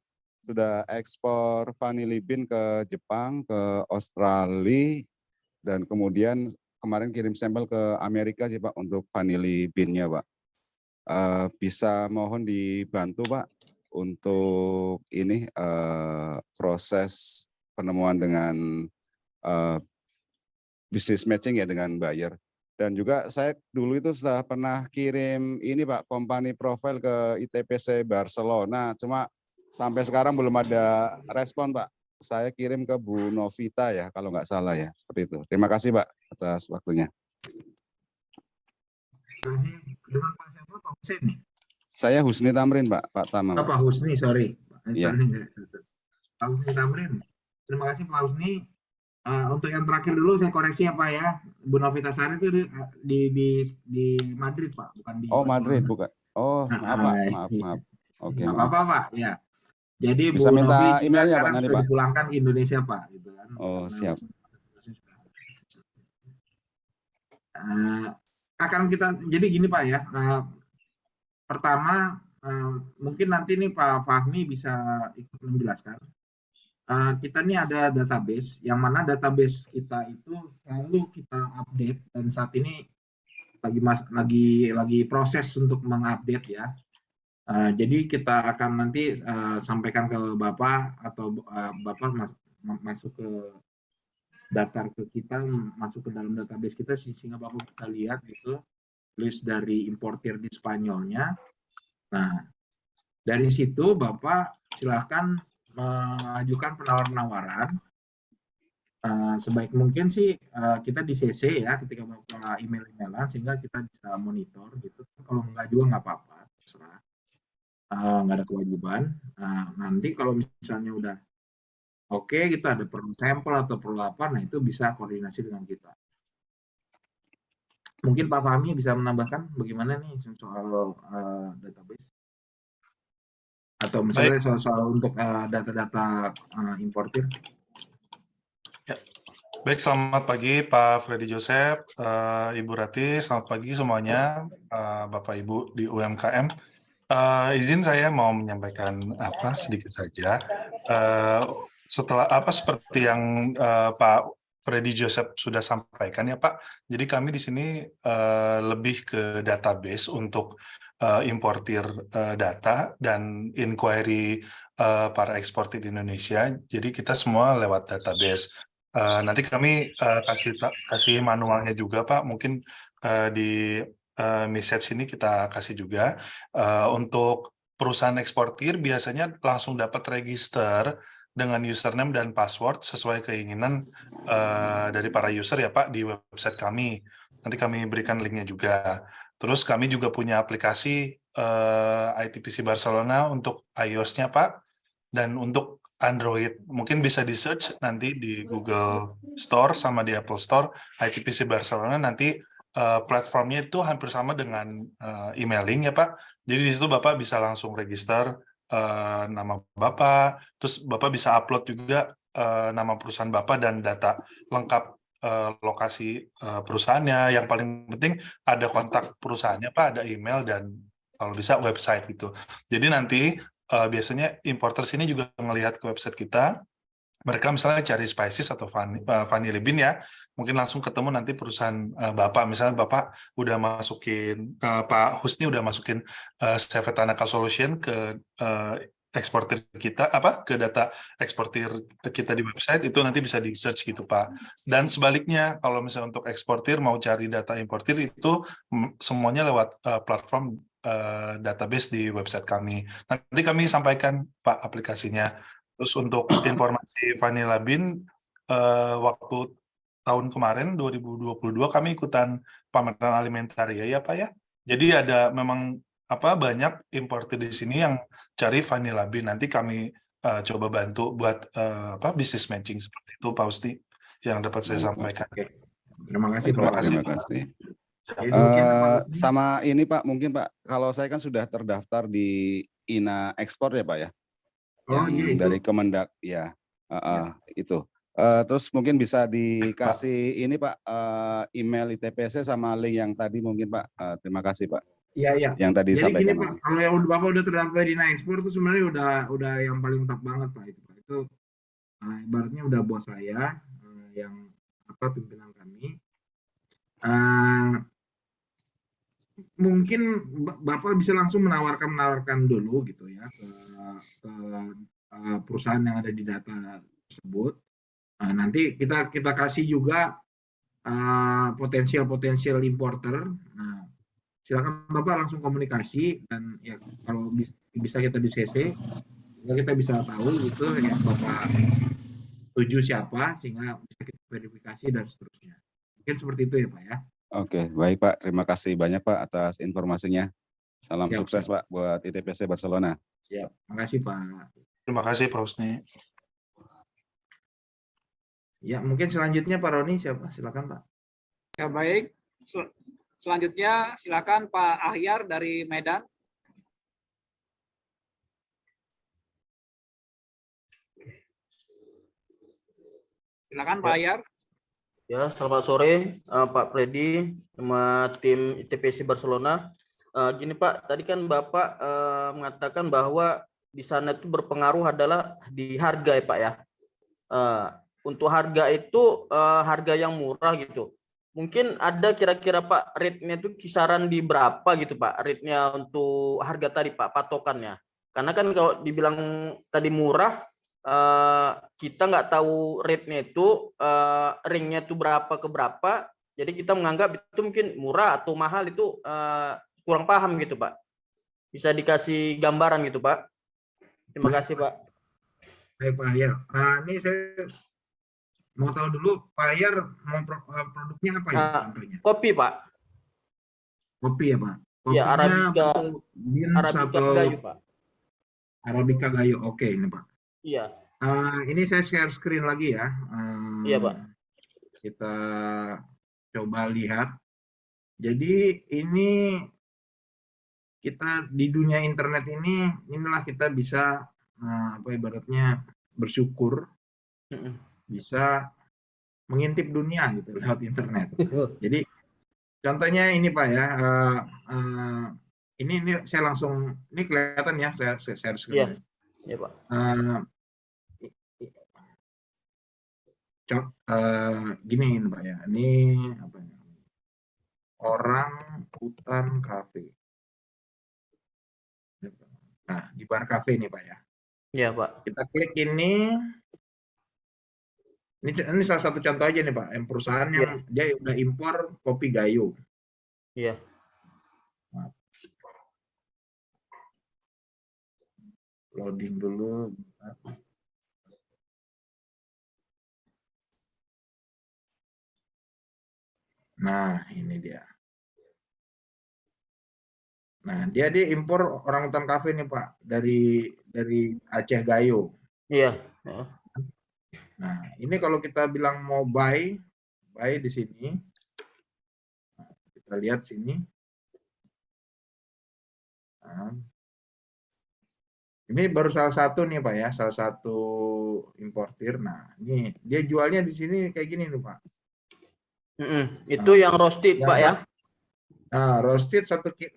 ekspor vanili bean ke Jepang, ke Australia, dan kemudian kemarin kirim sampel ke Amerika sih Pak untuk vanili bean-nya Pak. Bisa mohon dibantu Pak untuk ini proses penemuan dengan business matching ya dengan buyer. Dan juga saya dulu itu sudah pernah kirim ini Pak, company profile ke ITPC Barcelona, cuma sampai sekarang belum ada respon Pak. Saya kirim ke Bu Novita ya, kalau nggak salah ya, seperti itu. Terima kasih Pak atas waktunya. Terima kasih. Dengan Pak siapa? Pak Hussein nih? Saya Husni Tamrin Pak, Pak Tamam. Oh, Pak Husni, sorry. Iya. Pak Husni Tamrin. Terima kasih Pak Husni. Untuk yang terakhir dulu saya koreksi ya Pak ya. Bu Novita Sari itu di Madrid Pak, bukan di Barcelona. Madrid bukan. Oh, maaf. Oke, nggak apa-apa Pak. Ya. Jadi bisa Bu minta Novi juga emailnya sekarang Pak nanti sudah Pak. dipulangkan ke Indonesia Pak. Gitu kan. Oh, siap. Akan kita, jadi gini Pak ya. Pertama, mungkin nanti nih Pak Fahmi bisa ikut menjelaskan. Kita ini ada database, yang mana database kita itu selalu kita update, dan saat ini lagi proses untuk mengupdate ya. Jadi kita akan nanti sampaikan ke Bapak, atau Bapak masuk ke daftar ke kita, masuk ke dalam database kita sehingga Bapak bisa lihat gitu list dari importir di Spanyolnya. Nah, dari situ Bapak silahkan mengajukan penawar-penawaran. Sebaik mungkin sih kita di CC ya ketika Bapak email-emailan, sehingga kita bisa monitor gitu. Kalau enggak juga nggak apa-apa, terserah. Nggak ada kewajiban. Nanti kalau misalnya udah oke, gitu ada perlu sampel atau perlu apa, nah itu bisa koordinasi dengan kita. Mungkin Pak Fahmi bisa menambahkan bagaimana nih soal database, atau misalnya soal untuk data-data importir. Ya. Baik, selamat pagi Pak Freddy Joseph, Ibu Rati, selamat pagi semuanya, Bapak Ibu di UMKM. Izin saya mau menyampaikan sedikit saja. Setelah seperti yang Pak Freddy Joseph sudah sampaikan ya Pak. Jadi kami di sini lebih ke database untuk importir data dan inquiry para eksportir di Indonesia. Jadi kita semua lewat database. Nanti kami kasih manualnya juga Pak. Mungkin di message ini kita kasih juga. Untuk perusahaan eksportir biasanya langsung dapat register dengan username dan password sesuai keinginan dari para user ya Pak di website kami. Nanti kami berikan linknya juga. Terus kami juga punya aplikasi ITPC Barcelona untuk iOS-nya Pak, dan untuk Android mungkin bisa di search nanti di Google Store sama di Apple Store ITPC Barcelona. Nanti platformnya itu hampir sama dengan emailing ya Pak. Jadi di situ Bapak bisa langsung register nama Bapak, terus Bapak bisa upload juga nama perusahaan Bapak dan data lengkap lokasi perusahaannya. Yang paling penting ada kontak perusahaannya Pak, ada email, dan kalau bisa website gitu. Jadi nanti biasanya importer sini juga ngelihat ke website kita, mereka misalnya cari spices atau vanilla bean ya, mungkin langsung ketemu nanti perusahaan Bapak. Misalnya Bapak udah masukin, Pak Husni udah masukin CV Tanaka Solution ke eksportir kita, ke data eksportir kita di website, itu nanti bisa di search gitu Pak. Dan sebaliknya, kalau misalnya untuk eksportir mau cari data importir itu semuanya lewat platform database di website kami. Nanti kami sampaikan Pak aplikasinya. Terus untuk informasi Vanilla Bean, waktu tahun kemarin 2022 kami ikutan pameran Alimentaria ya Pak ya. Jadi ada memang banyak importer di sini yang cari Vanilla Bean. Nanti kami coba bantu buat bisnis matching seperti itu Pak Usti yang dapat saya sampaikan. Oke. Terima kasih Terima Pak. kasih. Terima kasih. Jadi demikian, Pak Husni. Sama ini Pak, mungkin Pak, kalau saya kan sudah terdaftar di INA Ekspor ya Pak ya, Oh iya, itu. dari Kemendak ya, itu. Terus mungkin bisa dikasih ini Pak, email ITPC sama link yang tadi mungkin Pak. Terima kasih Pak. Iya, iya. Yang tadi Jadi gini sampaikan. Pak, kalau yang Bapak udah terdaftar di INA Ekspor itu sebenarnya udah yang paling top banget Pak itu. Pak. Itu ibaratnya udah bos saya yang pimpinan kami. Mungkin Bapak bisa langsung menawarkan dulu gitu ya ke perusahaan yang ada di data tersebut. Nanti kita kasih juga potensial importer. Nah, silakan Bapak langsung komunikasi dan ya kalau bisa kita di CC, kita bisa tahu gitu yang Bapak tuju siapa sehingga bisa kita verifikasi dan seterusnya. Mungkin seperti itu ya Pak ya. Oke, baik Pak. Terima kasih banyak Pak atas informasinya. Salam Siap, sukses siap. Pak buat ITPC Barcelona. Siap. Terima kasih Pak. Terima kasih Pak Husni. Ya, mungkin selanjutnya Pak Roni siapa? Silakan Pak. Ya baik. Selanjutnya silakan Pak Ahyar dari Medan. Silakan Pak Ahyar. Ya, selamat sore Pak Freddy sama tim ITPC Barcelona. Gini Pak, tadi kan Bapak mengatakan bahwa di sana itu berpengaruh adalah di harga ya Pak ya. Untuk harga itu harga yang murah gitu. Mungkin ada kira-kira Pak rate-nya itu kisaran di berapa gitu Pak, rate-nya untuk harga tadi Pak, patokannya. Karena kan kalau dibilang tadi murah, kita nggak tahu rate-nya itu, ringnya itu berapa ke berapa, jadi kita menganggap itu mungkin murah atau mahal itu kurang paham gitu Pak. Bisa dikasih gambaran gitu Pak. Terima kasih Pak. Baik Pak Ahyar. Ini saya mau tahu dulu Pak Ahyar mau produknya apa ya contohnya? Kopi Pak. Kopi ya Pak. Ya, Arabica, Arabica Gayo Pak. Arabica Gayo. Oke ini Pak. Iya. Ini saya share screen lagi ya. Iya Pak. Kita coba lihat. Jadi ini kita di dunia internet inilah kita bisa ibaratnya bersyukur bisa mengintip dunia gitu lewat internet. Jadi contohnya ini Pak ya. Ini saya langsung ini kelihatan ya saya share screen. Iya Pak. Gini Pak ya, ini apa ya? Orang Hutan Cafe. Nah, di bar cafe nih Pak ya. Iya Pak. Kita klik ini salah satu contoh aja nih Pak, yang perusahaan yang dia udah impor kopi Gayo. Iya. Loading dulu. Nah, ini dia. Nah, dia impor orang hutan cafe nih Pak dari Aceh Gayo. Iya. Nah, ini kalau kita bilang mau buy di sini. Nah, kita lihat sini. Nah, ini baru salah satu nih Pak ya, salah satu importir. Nah, ini dia jualnya di sini kayak gini nih Pak. Itu yang roasted Pak ya. Nah, roasted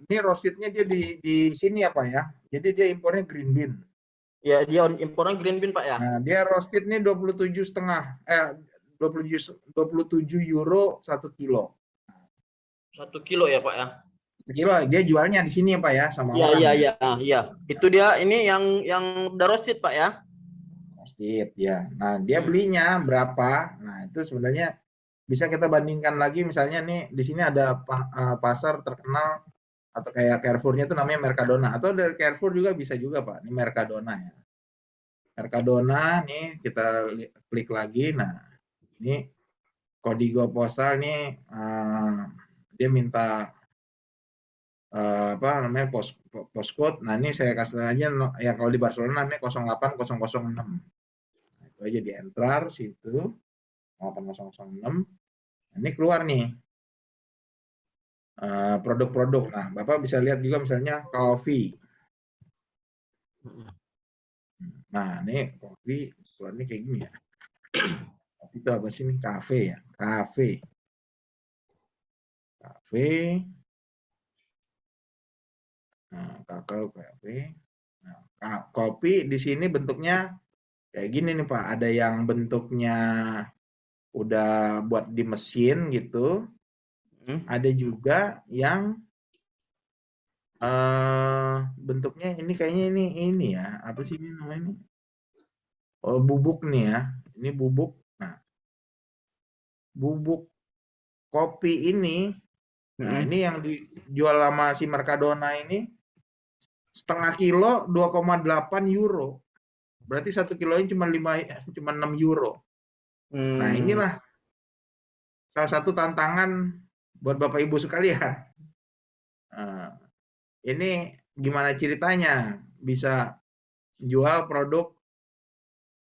ini roastednya dia di sini ya Pak ya. Jadi dia impornya green bean. Ya, dia impornya green bean Pak ya. Nah, dia roasted nih 27,5 27 euro 1 kilo. 1 kilo ya Pak ya. 1 kilo dia jualnya di sini ya Pak ya sama Iya, orang. iya, Ya? iya, iya. Itu dia ini yang udah roasted Pak ya. Roasted ya. Nah, dia belinya berapa? Nah, itu sebenarnya bisa kita bandingkan lagi misalnya nih di sini ada pasar terkenal atau kayak Carrefour-nya itu namanya Mercadona atau dari Carrefour juga bisa juga Pak. Ini Mercadona ya. Mercadona nih kita klik lagi. Nah, ini kodigo postal nih dia minta apa namanya postcode. Nah, ini saya kasih aja ya kalau di Barcelona namanya 08006. Nah, itu aja di enter situ 08006. Ini keluar nih produk-produk. Nah, Bapak bisa lihat juga misalnya coffee. Nah, ini coffee keluarnya kayak gini ya. Itu apa sih ini? Cafe ya, cafe. Nah, kakao cafe. Nah, kopi di sini bentuknya kayak gini nih Pak. Ada yang bentuknya udah buat di mesin gitu. Ada juga yang bentuknya ini kayaknya ini ya. Apa sih ini namanya? Oh, bubuk nih ya. Ini bubuk. Nah, bubuk kopi ini. Nah, ini yang dijual sama si Mercadona ini setengah kilo 2,8 euro. Berarti 1 kilonya cuma 6 euro. Nah, inilah salah satu tantangan buat Bapak Ibu sekalian. Nah, ini gimana ceritanya bisa jual produk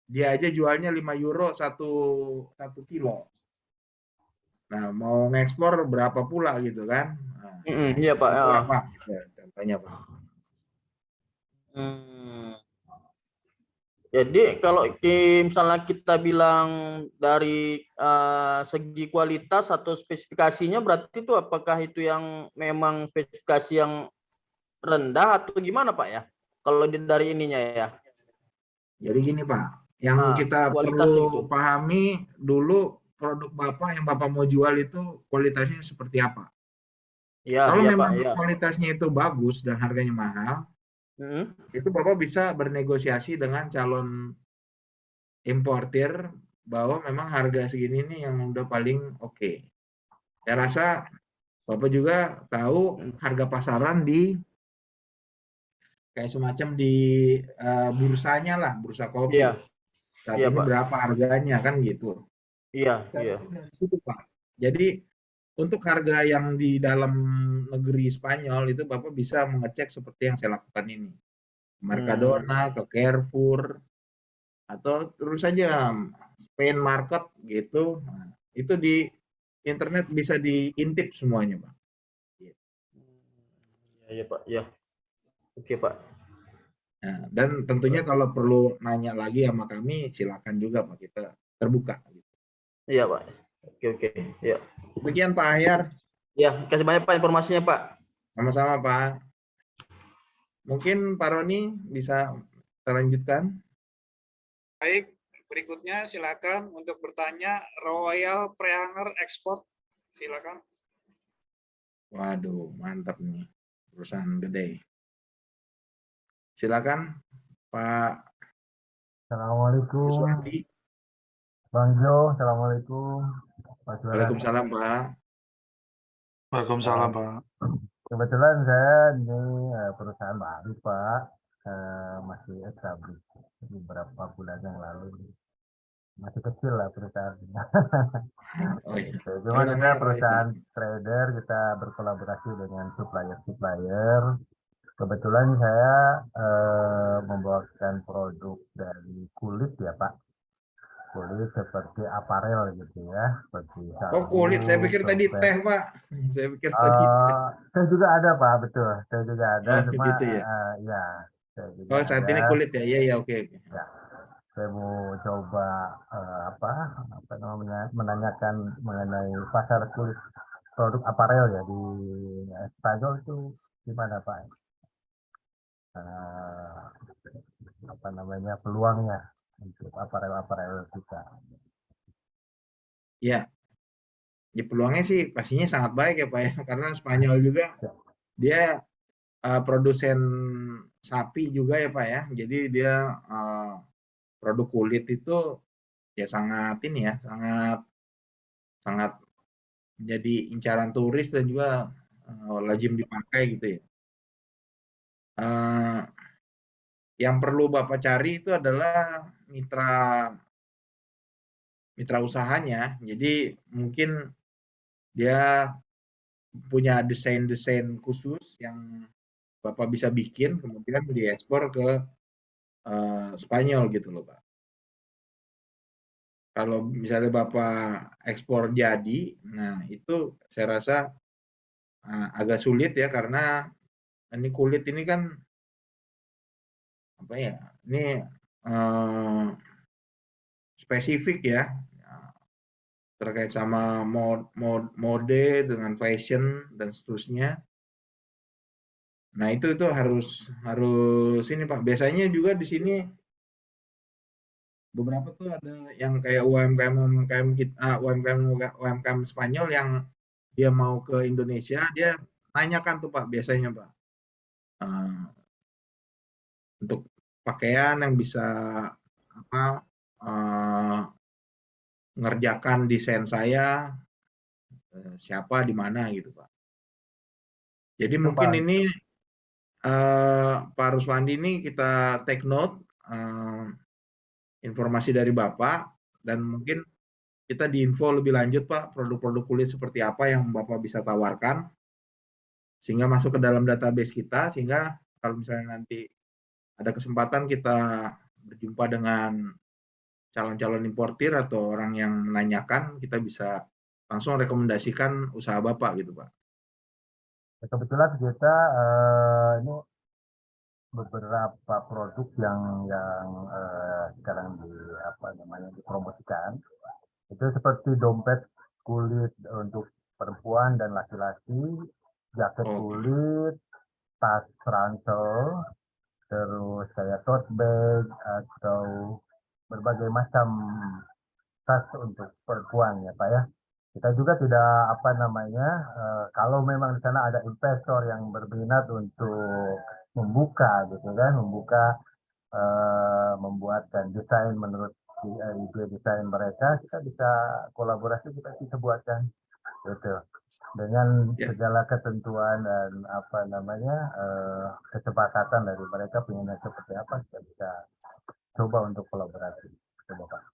dia aja jualnya 5 euro 1 kilo. Nah, mau ngekspor berapa pula gitu kan? Nah, Iya Pak. itulah Pak, gitu, contohnya Pak. Jadi kalau misalnya kita bilang dari segi kualitas atau spesifikasinya berarti itu apakah itu yang memang spesifikasi yang rendah atau gimana Pak ya? Kalau dari ininya ya. Jadi gini Pak, yang kita kualitas itu. perlu pahami dulu produk Bapak yang Bapak mau jual itu kualitasnya seperti apa. Iya, Kalau iya Pak, memang iya. kualitasnya itu bagus dan harganya mahal, itu Bapak bisa bernegosiasi dengan calon importir bahwa memang harga segini nih yang udah paling oke. Saya rasa Bapak juga tahu harga pasaran di kayak semacam di bursanya lah, bursa kopi. Iya, Saat iya ini Pak. berapa harganya kan gitu. Iya, Saya iya. rasa dari situ Pak. Jadi untuk harga yang di dalam negeri Spanyol itu Bapak bisa mengecek seperti yang saya lakukan ini. Mercadona, ke Carrefour, atau terus saja Spain Market gitu. Nah, itu di internet bisa diintip semuanya, Pak. Iya Pak, ya. Oke Pak. Nah, dan tentunya kalau perlu nanya lagi sama kami, silakan juga Pak, kita terbuka. Iya Pak. Oke. Ya. Demikian Pak Ahyar. Ya, kasih banyak Pak informasinya Pak. Sama-sama Pak. Mungkin Pak Roni bisa terlanjutkan. Baik, berikutnya silakan untuk bertanya Royal Preanger Export. Silakan. Waduh, mantap nih. Perusahaan gede. Silakan Pak. Assalamualaikum, Suwandi. Bang Jo. Assalamualaikum, Pak Suara. Waalaikumsalam Pak. Waalaikumsalam Pak. Kebetulan saya ini perusahaan baru Pak, masih established beberapa bulan yang lalu. Masih kecil lah perusahaannya. Oh iya. Cuma kita perusahaan trader, kita berkolaborasi dengan supplier. Kebetulan saya membawakan produk dari kulit ya Pak. Kulit seperti aparel gitu ya, seperti Oh kulit, saya pikir tadi teh Pak. Saya pikir tadi teh. Saya juga ada Pak, betul. Saya juga ada, Oh cuma gitu ya. ya saya juga Oh saat ada. ini kulit ya, iya oke. Ya, saya mau coba apa namanya menanyakan mengenai pasar kulit produk aparel ya di Spanyol itu gimana Pak? apa namanya peluangnya untuk aparel kita. Ya, di peluangnya sih pastinya sangat baik ya Pak ya, karena Spanyol juga dia produsen sapi juga ya Pak ya, jadi dia produk kulit itu ya sangat ini ya, sangat sangat menjadi incaran turis dan juga lazim dipakai gitu ya. Yang perlu Bapak cari itu adalah mitra usahanya. Jadi mungkin dia punya desain-desain khusus yang Bapak bisa bikin, kemudian diekspor ke Spanyol gitu loh Pak. Kalau misalnya Bapak ekspor jadi, nah itu saya rasa agak sulit ya, karena ini kulit ini kan apa ya? Ini spesifik ya, terkait sama mode dengan fashion dan seterusnya. Nah itu harus ini Pak. Biasanya juga di sini beberapa tuh ada yang kayak UMKM kita, UMKM Spanyol yang dia mau ke Indonesia, dia tanyakan tuh Pak biasanya Pak, untuk pakaian yang bisa apa ngerjakan desain saya, siapa di mana gitu Pak. Jadi Itu mungkin Pak. ini Pak Ruswandi ini kita take note informasi dari Bapak, dan mungkin kita diinfo lebih lanjut Pak, produk-produk kulit seperti apa yang Bapak bisa tawarkan, sehingga masuk ke dalam database kita, sehingga kalau misalnya nanti ada kesempatan kita berjumpa dengan calon-calon importir atau orang yang menanyakan, kita bisa langsung rekomendasikan usaha Bapak gitu Pak. Kebetulan kita ini beberapa produk yang sekarang dipromosikan itu seperti dompet kulit untuk perempuan dan laki-laki, jaket kulit, tas ransel, terus kayak tote bag atau berbagai macam tas untuk perempuan ya Pak ya. Kita juga tidak kalau memang di sana ada investor yang berminat untuk membuka gitu kan, membuatkan desain menurut ide desain mereka, kita bisa kolaborasi, kita bisa buatkan gitu dengan segala ketentuan dan kesepakatan dari mereka pengennya seperti apa, kita bisa coba untuk kolaborasi. Coba Pak.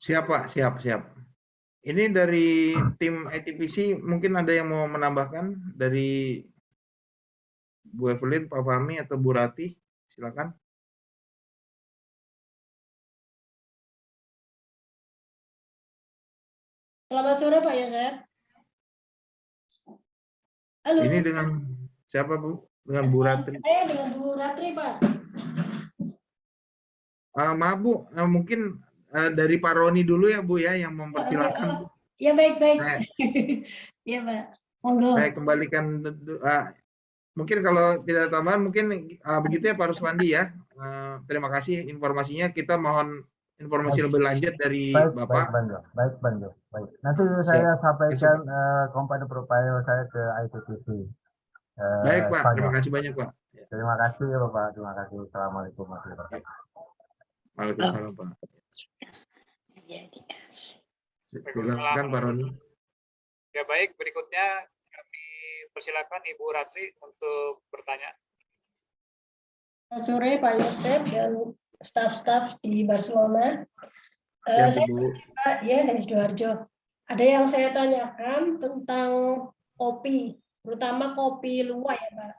Siap Pak, siap. Ini dari tim ITPC mungkin ada yang mau menambahkan dari Bu Evelyn, Pak Fahmi, atau Bu Rati, silakan. Selamat sore Pak Yosef. Halo. Ini dengan siapa Bu? Dengan Bu Ratri. Saya dengan Bu Ratri Pak. Maaf Bu, mungkin dari Pak Roni dulu ya Bu ya yang mempersilahkan. Ya baik. Ya Pak, monggo. Saya kembalikan. Mungkin kalau tidak ada tambahan, mungkin begitu ya Pak Ruswandi ya. Terima kasih informasinya. Kita mohon informasi lebih lanjut dari Bapak. Baik Banjo. Nanti saya sampaikan company profile saya ke ITPC. Baik Pak, terima kasih banyak Pak. Terima kasih ya Bapak, terima kasih. Assalamualaikum warahmatullahi wabarakatuh. Waalaikumsalam Pak. Silakan Pak Roni. Ya baik, berikutnya kami persilakan Ibu Ratri untuk bertanya. Selamat sore Pak Yosef dan staf-staf di Barcelona. Ya, Saya Bu. Pak ya dari Sidoarjo. Ada yang saya tanyakan tentang kopi, terutama kopi luwak ya Pak.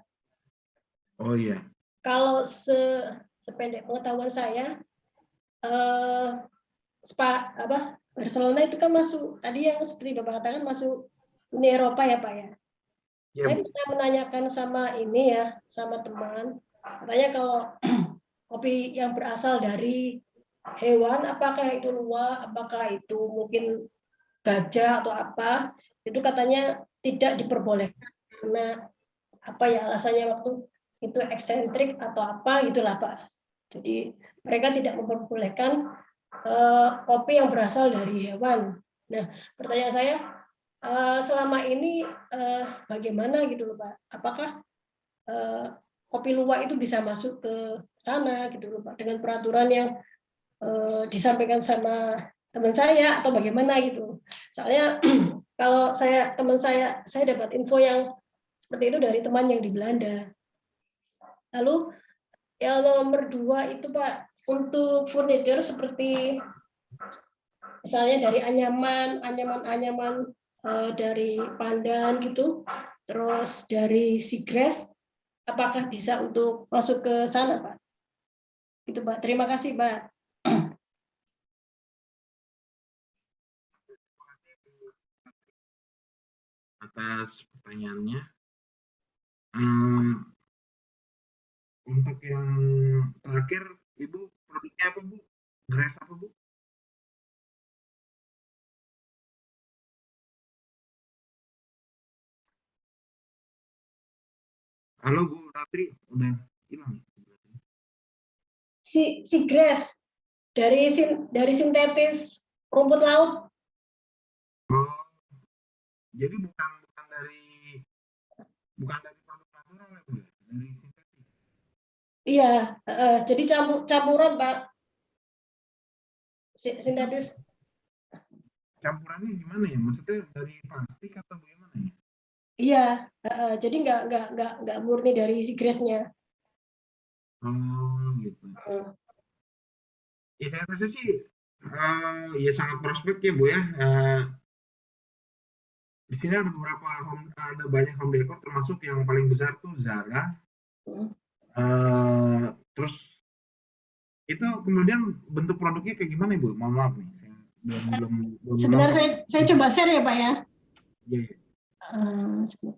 Oh iya. Kalau sependek pengetahuan saya, Barcelona itu kan masuk, tadi yang seperti Bapak katakan masuk Uni Eropa ya Pak ya. Ya, Saya Bu. pernah menanyakan sama teman, katanya kalau kopi yang berasal dari hewan, apakah itu luwak, apakah itu mungkin gajah atau apa, itu katanya tidak diperbolehkan karena alasannya waktu itu eksentrik atau apa gitulah Pak. Jadi mereka tidak memperbolehkan kopi yang berasal dari hewan. Nah, pertanyaan saya selama ini bagaimana gitu loh Pak? Apakah kopi luwak itu bisa masuk ke sana gitu loh Pak dengan peraturan yang disampaikan sama teman saya atau bagaimana gitu. Soalnya kalau teman saya dapat info yang seperti itu dari teman yang di Belanda. Lalu yang nomor 2 itu Pak, untuk furniture seperti misalnya dari anyaman dari pandan gitu, terus dari sigres, apakah bisa untuk masuk ke sana Pak? Itu Pak. Terima kasih Pak. Atas pertanyaannya. Untuk yang terakhir, Ibu, produknya apa, Bu? Grass apa, Bu? Halo, Bu Ratri, udah hilang? Sigres dari sintetis rumput laut. Oh, jadi bukan dari produk natural ya, Bu? Dari sintetis. Iya, jadi campuran Pak. Sintetis. Campurannya gimana ya? Maksudnya dari plastik atau bagaimana ya? Iya, jadi nggak murni dari sigresnya. Oh, gitu. Ya, saya rasa sih ya sangat prospek ya, Bu ya. Di sini ada banyak home decor, termasuk yang paling besar tuh Zara. Terus itu kemudian bentuk produknya kayak gimana, Bu? Mohon maaf nih, saya belum Sebentar nonton. saya coba share ya Pak ya. Iya, iya.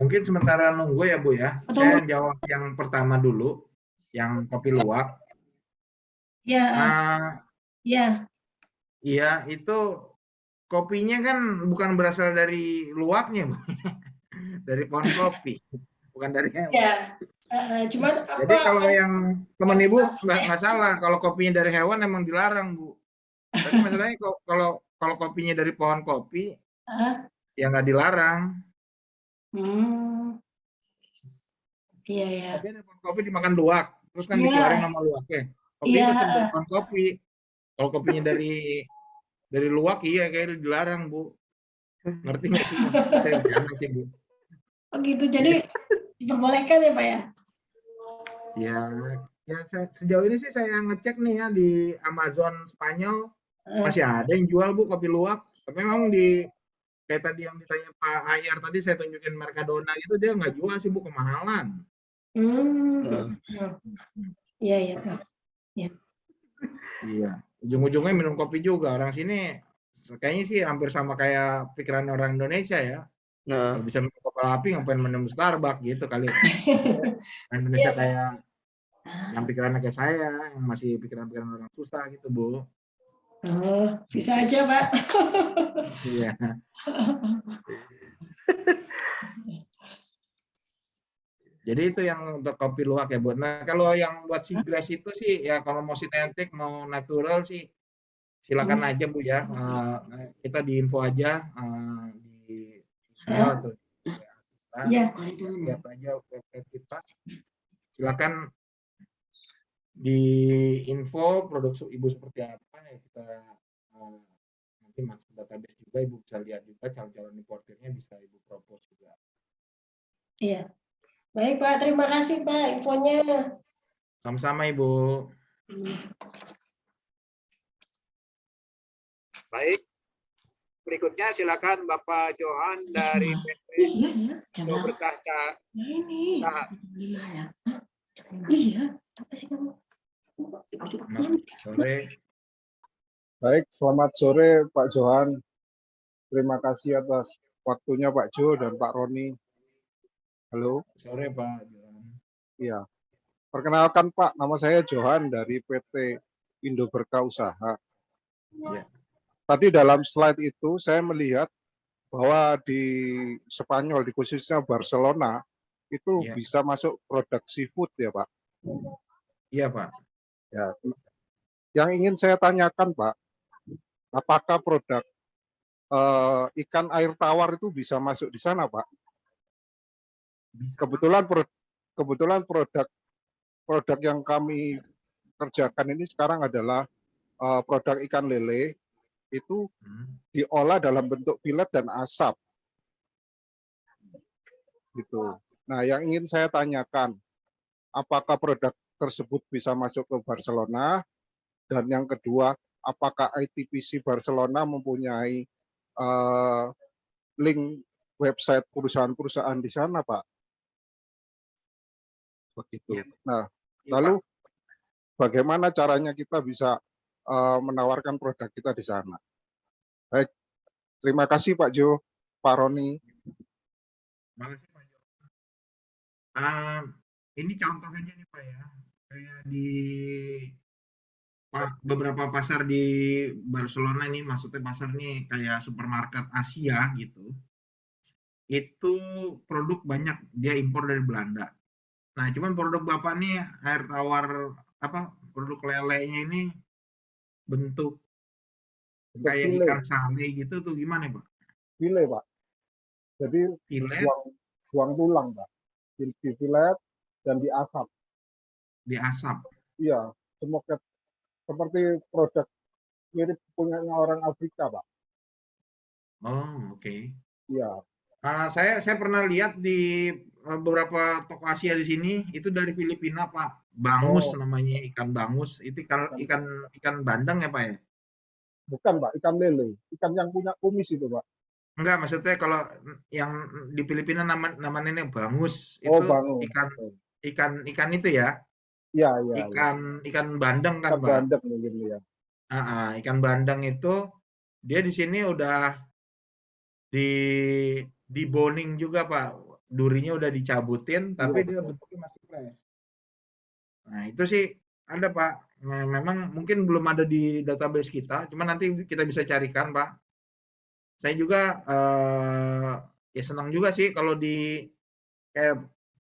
Mungkin sementara nunggu ya, Bu ya. Saya jawab yang pertama dulu, yang kopi luwak. Ya, ya. Iya, itu kopinya kan bukan berasal dari luwaknya, Bu. Dari pohon kopi, bukan dari hewan. Ya. Cuman Jadi kalau yang teman Ibu nggak salah, kalau kopinya dari hewan emang dilarang, Bu. Tapi masalahnya kalau kopinya dari pohon kopi, ya nggak dilarang. Iya, ya. Tapi ada pohon kopi dimakan luwak, terus kan dikeluarin nama luwaknya. Kopi tetap dari pohon kopi. Kalau kopinya dari luwak, iya kayaknya dilarang, Bu. Ngerti nggak sih? Saya bercanda sih, Bu. Oh gitu, jadi diperbolehkan ya Pak ya? Ya sejauh ini sih saya ngecek nih ya di Amazon Spanyol masih ada yang jual, Bu, kopi luwak. Tapi memang kayak tadi yang ditanya Pak Ayar tadi saya tunjukin Mercadona itu dia nggak jual sih, Bu, kemahalan. Iya, iya Pak. Iya, ujung-ujungnya minum kopi juga. Orang sini kayaknya sih hampir sama kayak pikiran orang Indonesia ya. Kalau bisa minum kopi api ngapain minum Starbucks gitu kali. Indonesia kayak yang pikirannya kayak saya, yang masih pikiran-pikiran orang susah gitu, Bu. Oh, bisa aja, Pak. Iya. Jadi itu yang untuk kopi luwak ya, Bu. Nah, kalau yang buat sigres itu sih ya kalau mau sintetik, mau natural sih silakan aja, Bu ya. Kita di info aja di email atau lihat aja website kita. Silakan di info produk Ibu seperti apa ya kita nanti masuk database juga, Ibu bisa lihat juga calon-calon importernya bisa Ibu propose juga. Iya. Baik Pak, terima kasih Pak infonya. Sama-sama Ibu. Baik. Berikutnya silakan Bapak Johan dari PT Berkah Usaha. Iya, apa sih kamu? Selamat sore. Baik, selamat sore Pak Johan. Terima kasih atas waktunya Pak Jo dan Pak Roni. Halo. Sore Pak. Iya. Perkenalkan Pak, nama saya Johan dari PT Indo Berkah Usaha. Ya. Tadi dalam slide itu saya melihat bahwa di Spanyol, di khususnya Barcelona, itu Ya. bisa masuk produk seafood ya Pak? Iya Pak. Ya. Yang ingin saya tanyakan Pak, apakah produk ikan air tawar itu bisa masuk di sana Pak? Bisa. Kebetulan produk yang kami kerjakan ini sekarang adalah produk ikan lele itu diolah dalam bentuk filet dan asap. Gitu. Nah, yang ingin saya tanyakan, apakah produk tersebut bisa masuk ke Barcelona? Dan yang kedua, apakah ITPC Barcelona mempunyai link website perusahaan-perusahaan di sana, Pak? Begitu. Ya. Nah, Ya, lalu Pak. bagaimana caranya kita bisa menawarkan produk kita di sana? Baik, terima kasih Pak Jo, Pak Roni. Makasih Pak Jo. Ini contoh saja nih Pak ya. Kayak di beberapa pasar di Barcelona nih, maksudnya pasar nih kayak supermarket Asia gitu. Itu produk banyak dia impor dari Belanda. Nah, cuman produk Bapak nih air tawar produk lelenya ini bentuk kayak File, ikan sale gitu tuh gimana Pak? file Pak. Jadi Filet buang tulang Pak. Di filet dan diasap. diasap. Iya, seperti produk mirip punyanya orang Afrika Pak. Oh, oke. Iya. Saya pernah lihat di beberapa toko Asia di sini itu dari Filipina Pak. Bangus namanya, ikan bangus. Itu ikan bandeng ya Pak ya? Bukan Pak, ikan lele. Ikan yang punya kumis itu Pak. Enggak, maksudnya kalau yang di Filipina namanya bangus. Oh, Itu bangus. ikan itu ya? Iya, iya. Ikan bandeng kan Ikan Pak? bandeng mungkin ya. Ikan bandeng itu dia di sini udah di boning juga Pak. Durinya udah dicabutin, tapi Iya, dia bentuknya masih fresh. Nah, itu sih ada Pak. Memang mungkin belum ada di database kita, cuma nanti kita bisa carikan Pak. Saya juga ya senang juga sih kalau di kayak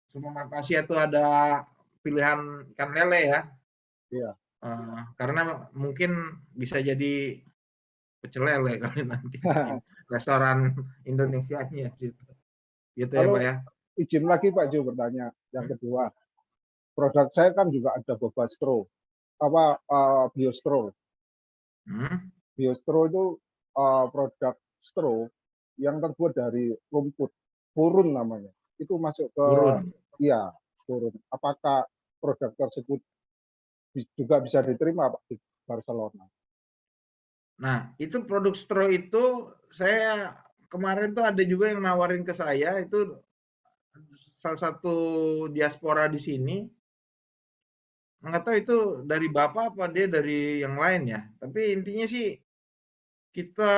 supermarket Asia itu ada pilihan ikan lele ya. Iya. Karena mungkin bisa jadi pecel lele kali nanti restoran Indonesianya gitu. Gitu ya Kalau Pak ya. izin lagi Pak Jo bertanya. Yang kedua, produk saya kan juga ada boba straw. Biostro. Biostro itu produk straw yang terbuat dari rumput, purun namanya. Itu masuk ke iya, purun. Apakah produk tersebut juga bisa diterima Pak di Barcelona? Nah, itu produk straw itu saya kemarin tuh ada juga yang nawarin ke saya, itu salah satu diaspora di sini. Nggak tahu itu dari Bapak apa dia dari yang lain ya. Tapi intinya sih kita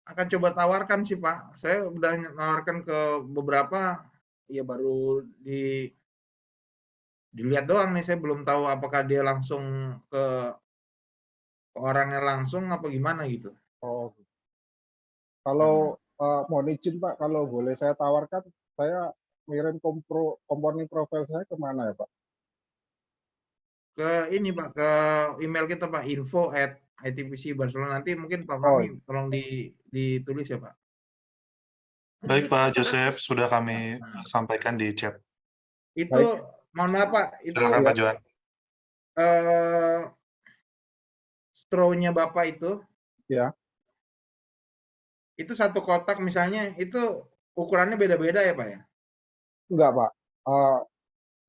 akan coba tawarkan sih Pak. Saya udah nawarkan ke beberapa, ya baru dilihat doang nih. Saya belum tahu apakah dia langsung ke orangnya langsung apa gimana gitu. Oh, kalau mohon izin Pak, kalau boleh saya tawarkan, saya ngirim komponen profil saya kemana ya Pak? Ke ini Pak, ke email kita Pak, info@itpc Barcelona. Nanti mungkin Pak Fahmi tolong ditulis ya Pak. Baik Pak Joseph, sudah kami sampaikan di chat. Itu mohon maaf Pak, itu Silakan Pak Johan. straw-nya Bapak itu, ya, itu satu kotak misalnya, itu ukurannya beda-beda ya Pak ya? Enggak Pak,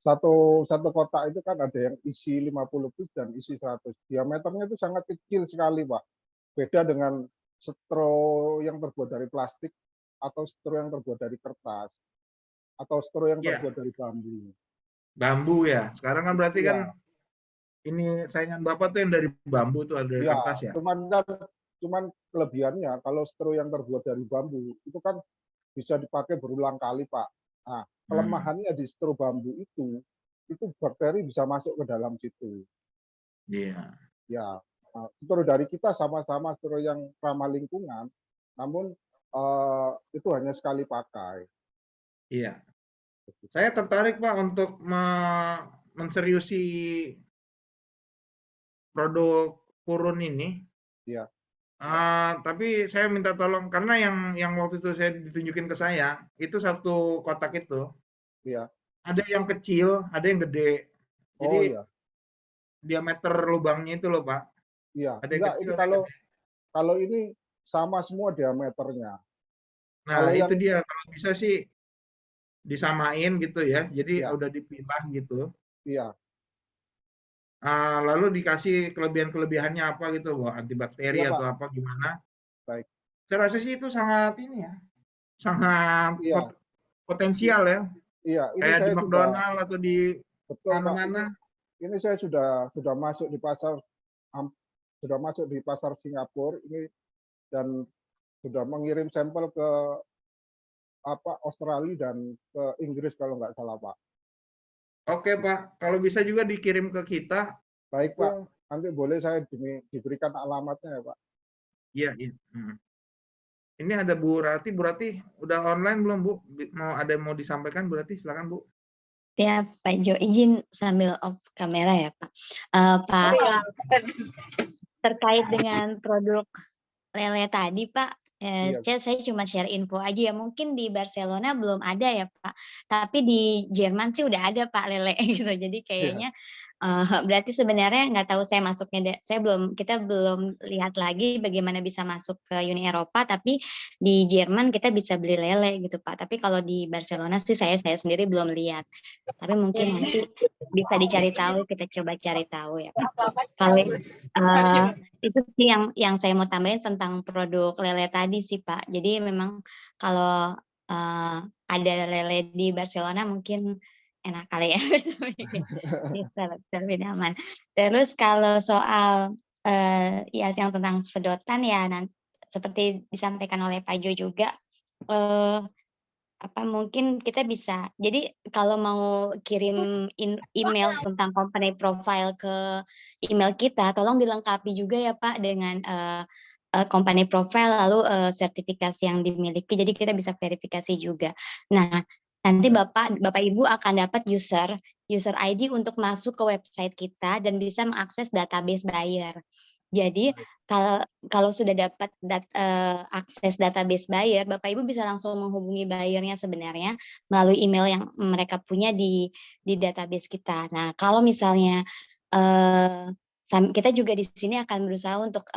satu kotak itu kan ada yang isi 50 piece dan isi 100. Diameternya itu sangat kecil sekali Pak. Beda dengan straw yang terbuat dari plastik atau straw yang terbuat dari kertas atau straw yang terbuat dari bambu. Bambu ya. Sekarang kan berarti kan ini saingan Bapak tuh yang dari bambu tuh, ada dari Ya, kertas ya? cuman kelebihannya kalau stro yang terbuat dari bambu itu kan bisa dipakai berulang kali, Pak. Nah, kelemahannya di stro bambu itu bakteri bisa masuk ke dalam situ. Iya. Ya, stro dari kita sama-sama stro yang ramah lingkungan, namun itu hanya sekali pakai. Iya. Saya tertarik Pak untuk menseriusi produk purun ini. Iya. Tapi saya minta tolong karena yang waktu itu saya ditunjukin ke saya itu satu kotak itu Iya. ada yang kecil, ada yang gede. Jadi Oh iya. diameter lubangnya itu loh Pak. Iya. Ada yang Enggak, kecil, ini ada yang gede. kalau ini sama semua diameternya. Nah Kalau yang itu dia kalau bisa sih disamain gitu ya. Jadi ya, udah dipilah gitu. iya. Lalu dikasih kelebihan-kelebihannya apa gitu, Wah, antibakteri Iya, Pak. atau apa gimana. Baik. Saya rasa sih itu sangat ini ya, sangat Iya. potensial ya. Iya, ini Kayak di saya sudah McDonald atau di betul, Pak. mana-mana. Ini saya sudah masuk di pasar sudah masuk di pasar Singapura ini dan sudah mengirim sampel ke Australia dan ke Inggris kalau nggak salah, Pak. Oke Pak, kalau bisa juga dikirim ke kita. Baik, Itu, Pak. Nanti boleh saya diberikan alamatnya ya, Pak. iya, iya. Ini ada Bu Rati. Bu Rati udah online belum Bu? Ada yang mau disampaikan Bu Rati? Silakan Bu. Ya, Pak Jo, izin sambil off kamera ya, Pak. Pak, terkait dengan produk lele tadi, Pak, Iya. saya cuma share info aja ya. Mungkin di Barcelona belum ada ya, Pak. Tapi di Jerman sih udah ada, Pak, lele gitu. Jadi Iya. kayaknya berarti sebenarnya nggak tahu saya masuknya, kita belum lihat lagi bagaimana bisa masuk ke Uni Eropa, tapi di Jerman kita bisa beli lele gitu, Pak. Tapi kalau di Barcelona sih saya sendiri belum lihat. Tapi mungkin nanti bisa dicari tahu, kita coba cari tahu ya, Pak. Kalau itu sih yang saya mau tambahin tentang produk lele tadi sih, Pak. Jadi memang kalau ada lele di Barcelona mungkin enak kali ya. Bisa lebih aman. Terus kalau soal ya yang tentang sedotan ya seperti disampaikan oleh Pak Jo juga, mungkin kita bisa jadi kalau mau kirim email tentang company profile ke email kita, tolong dilengkapi juga ya Pak dengan company profile lalu sertifikasi yang dimiliki, jadi kita bisa verifikasi juga. Nah, nanti Bapak Ibu akan dapat user ID untuk masuk ke website kita dan bisa mengakses database buyer. Jadi kalau sudah dapat akses database buyer, Bapak Ibu bisa langsung menghubungi buyernya sebenarnya melalui email yang mereka punya di database kita. Nah, kalau misalnya kita juga di sini akan berusaha untuk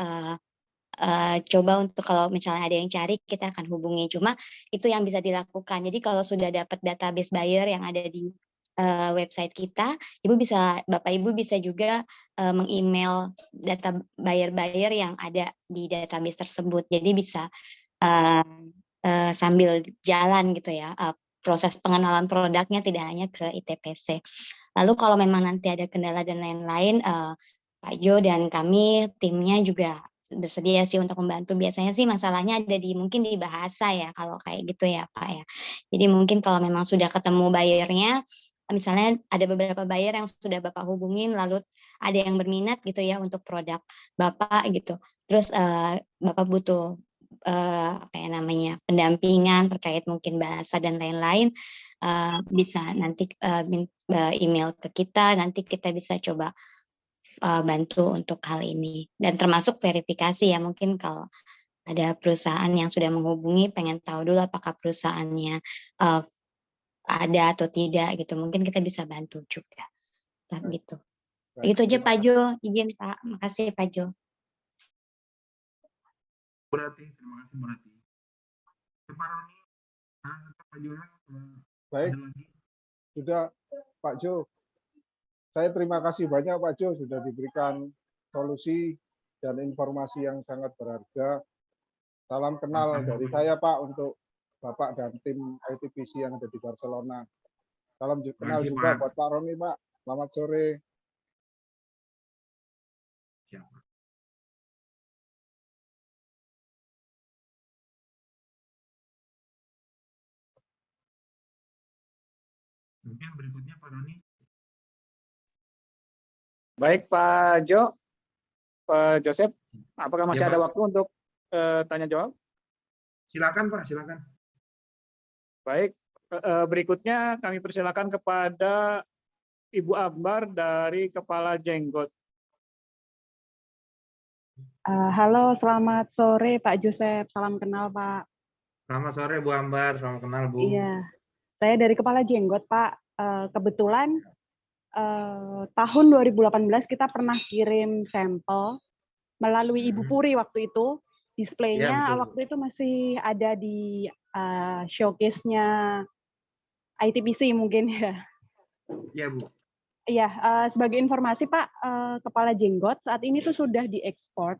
coba untuk kalau misalnya ada yang cari, kita akan hubungi. Cuma itu yang bisa dilakukan. Jadi kalau sudah dapat database buyer yang ada di website kita, Bapak Ibu bisa juga meng-email data buyer-buyer yang ada di database tersebut. Jadi bisa sambil jalan gitu ya, proses pengenalan produknya tidak hanya ke ITPC. Lalu kalau memang nanti ada kendala dan lain-lain, Pak Jo dan kami timnya juga bersedia sih untuk membantu. Biasanya sih masalahnya ada mungkin di bahasa ya, kalau kayak gitu ya Pak ya. Jadi mungkin kalau memang sudah ketemu buyernya, misalnya ada beberapa buyer yang sudah Bapak hubungin, lalu ada yang berminat gitu ya untuk produk Bapak gitu. Terus Bapak butuh pendampingan terkait mungkin bahasa dan lain-lain, bisa nanti email ke kita, nanti kita bisa coba bantu untuk hal ini. Dan termasuk verifikasi ya, mungkin kalau ada perusahaan yang sudah menghubungi pengen tahu dulu apakah perusahaannya ada atau tidak gitu, mungkin kita bisa bantu juga. Gitu. Itu aja Pak Jo, izin Pak. Makasih Pak Jo. Berarti, terima kasih berarti. Pak Roni, Pak Johan, baik. Sudah Pak Jo. Saya terima kasih banyak Pak Jo sudah diberikan solusi dan informasi yang sangat berharga. Salam kenal dari saya Pak untuk Bapak dan tim ITPC yang ada di Barcelona. Salam kenal juga buat Pak Roni Pak. Selamat sore. Mungkin berikutnya Pak Doni. Baik Pak Joseph, apakah masih Ya, ada Pak. waktu untuk tanya jawab? Silakan Pak, silakan. Baik, berikutnya kami persilakan kepada Ibu Ambar dari Kepala Jenggot. Halo, selamat sore Pak Joseph. Salam kenal Pak. Selamat sore Bu Ambar, salam kenal Bu. Iya, saya dari Kepala Jenggot Pak. Kebetulan tahun 2018 kita pernah kirim sampel melalui Ibu Puri waktu itu. Displaynya Iya, betul, Bu. waktu itu masih ada di showcase-nya ITPC mungkin ya. Iya Bu. Iya, sebagai informasi Pak, Kepala Jenggot saat ini tuh sudah diekspor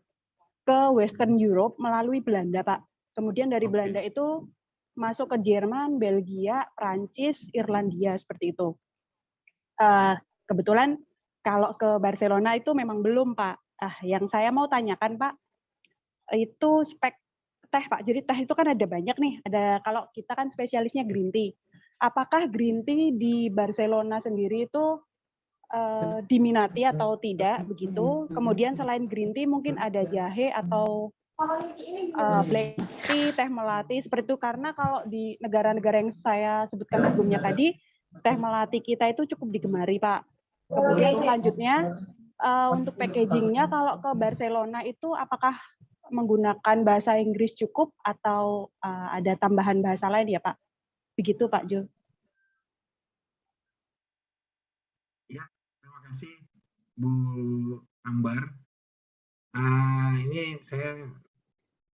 ke Western Europe melalui Belanda Pak. Kemudian dari Belanda itu masuk ke Jerman, Belgia, Prancis, Irlandia seperti itu. Kebetulan kalau ke Barcelona itu memang belum Pak. Yang saya mau tanyakan Pak, itu spek teh Pak. Jadi teh itu kan ada banyak nih. Ada kalau kita kan spesialisnya green tea. Apakah green tea di Barcelona sendiri itu diminati atau tidak begitu? Kemudian selain green tea mungkin ada jahe atau black tea, teh melati seperti itu, karena kalau di negara-negara yang saya sebutkan sebelumnya tadi, teh melati kita itu cukup digemari Pak. Kemudian selanjutnya untuk packagingnya kalau ke Barcelona itu apakah menggunakan bahasa Inggris cukup atau ada tambahan bahasa lain ya Pak? Begitu Pak Jo. Ya, terima kasih Bu Ambar. Ini saya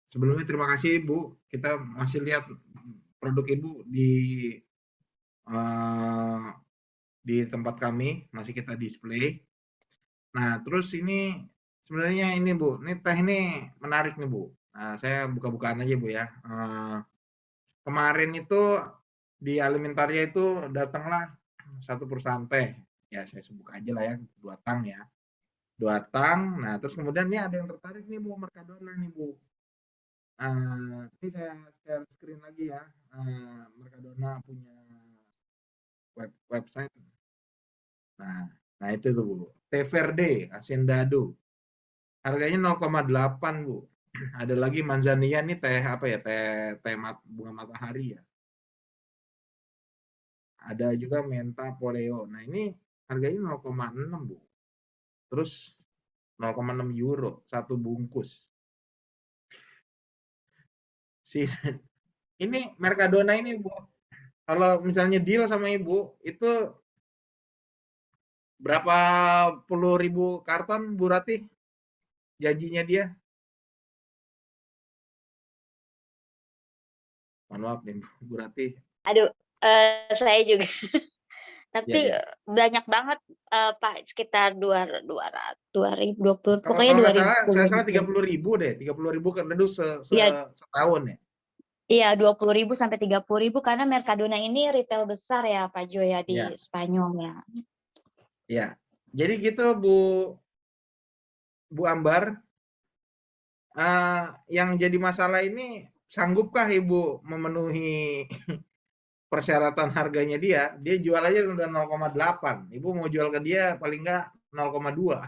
sebelumnya terima kasih Bu. Kita masih lihat produk Ibu di tempat kami, masih kita display. Nah, terus ini sebenarnya ini Bu, ini teh ini menarik nih Bu. Nah, saya buka-bukaan aja Bu ya. Kemarin itu di Alimentaria itu datanglah satu perusahaan teh. Ya, saya sebut aja lah ya, 2 tang ya. 2 tang. Nah, terus kemudian ini ada yang tertarik nih Bu, Mercadona nih Bu. Ini saya share screen lagi ya. Mercadona punya website. Nah itu tuh Bu. Teh Verde, Hacendado. Harganya 0,8 Bu. Ada lagi Manzanilla nih teh apa ya? Teh bunga matahari ya. Ada juga Menta Poleo. Nah, ini harganya 0,6 Bu. Terus 0,6 euro satu bungkus. Ini Mercadona ini Bu. Kalau misalnya deal sama Ibu itu berapa puluh ribu karton Bu Ratih? Janjinya dia? Mohon maaf nih Bu Ratih. Aduh, saya juga. Tapi Ya. banyak banget Pak, sekitar 2020, Kalau pokoknya nggak salah, 2010. saya salah 30.000 deh, 30.000 kan dulu setahun ya. Iya, 20.000 sampai 30.000 karena Mercadona ini retail besar ya Pak Jo ya di Spanyol ya. Ya, jadi gitu Bu Ambar, yang jadi masalah ini sanggupkah Ibu memenuhi persyaratan harganya dia? Dia jual aja udah 0,8. Ibu mau jual ke dia paling nggak 0,2.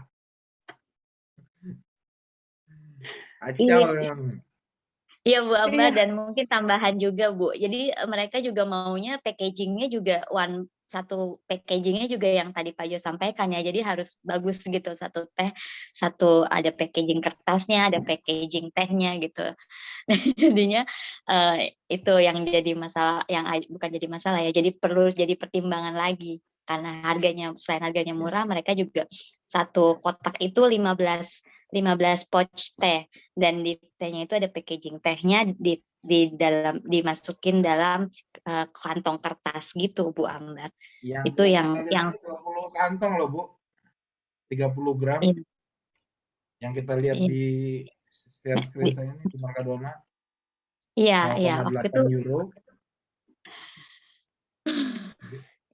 Kacau memang. Iya Bu Ambar, dan mungkin tambahan juga Bu. Jadi mereka juga maunya packagingnya juga satu packagingnya juga yang tadi Pak Jo sampaikan ya. Jadi harus bagus gitu, satu teh, satu ada packaging kertasnya, ada packaging tehnya gitu. Jadinya itu yang jadi masalah, yang bukan jadi masalah ya. Jadi perlu jadi pertimbangan lagi karena harganya, selain harganya murah, mereka juga satu kotak itu 15 pouch teh, dan di tehnya itu ada packaging tehnya di dalam, dimasukin dalam kantong kertas gitu Bu Ambar. Itu yang 20 kantong loh Bu, 30 gram. Iya. Yang kita lihat di share screen saya ini di Mercadona. Iya, waktu itu euro.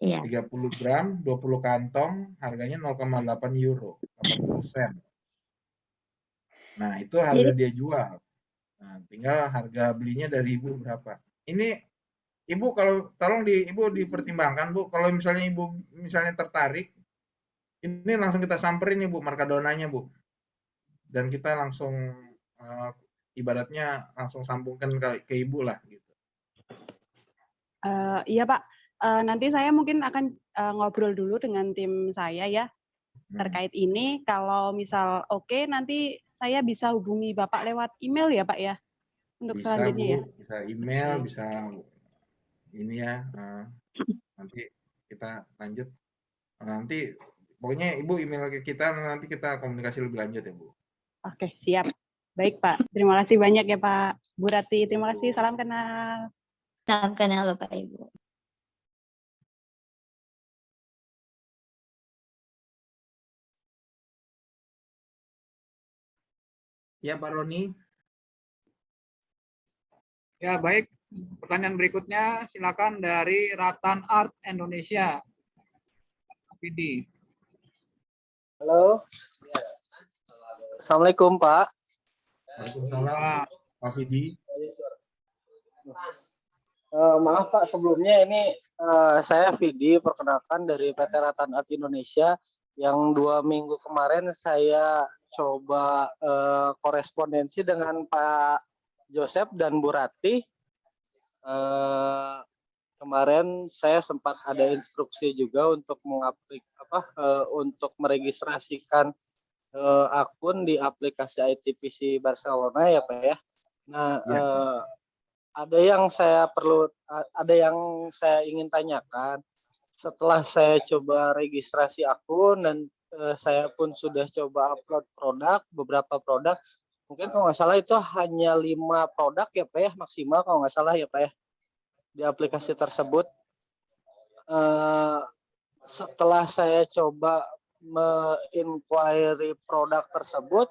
Iya. 30 gram, 20 kantong, harganya 0,8 euro, 80 sen. Nah, itu harga dia jual. Nah, tinggal harga belinya dari Ibu berapa. Ini Ibu kalau tolong Ibu dipertimbangkan Bu, kalau misalnya Ibu misalnya tertarik, ini langsung kita samperin nih Bu Markadonanya Bu, dan kita langsung ibaratnya langsung sambungkan ke Ibu lah gitu. Iya Pak, nanti saya mungkin akan ngobrol dulu dengan tim saya ya terkait ini. Kalau misal oke, nanti saya bisa hubungi Bapak lewat email ya Pak ya untuk Bisa selanjutnya Bu, ya. bisa email, Oke. bisa ini ya. Nanti kita lanjut. Nanti pokoknya Ibu email ke kita, nanti kita komunikasi lebih lanjut ya Bu. Oke, siap. Baik Pak, terima kasih banyak ya Pak Bu Rati. Terima kasih, salam kenal. Salam kenal Bapak Ibu. Ya Pak Roni. Ya, baik. Pertanyaan berikutnya silakan dari Ratan Art Indonesia. Vidi. Halo. Assalamualaikum Pak. Waalaikumsalam Pak Vidi. Maaf Pak, sebelumnya ini saya Vidi, perkenalkan dari PT Ratan Art Indonesia. Yang 2 minggu kemarin saya coba korespondensi dengan Pak Joseph dan Bu Rati. Kemarin saya sempat ada instruksi juga untuk untuk meregistrasikan akun di aplikasi ITPC Barcelona ya Pak ya. Nah, ada yang saya ingin tanyakan. Setelah saya coba registrasi akun dan saya pun sudah coba upload beberapa produk. Mungkin kalau nggak salah itu hanya 5 produk ya Pak ya, maksimal kalau nggak salah ya Pak ya, di aplikasi tersebut. Setelah saya coba me-inquiry produk tersebut,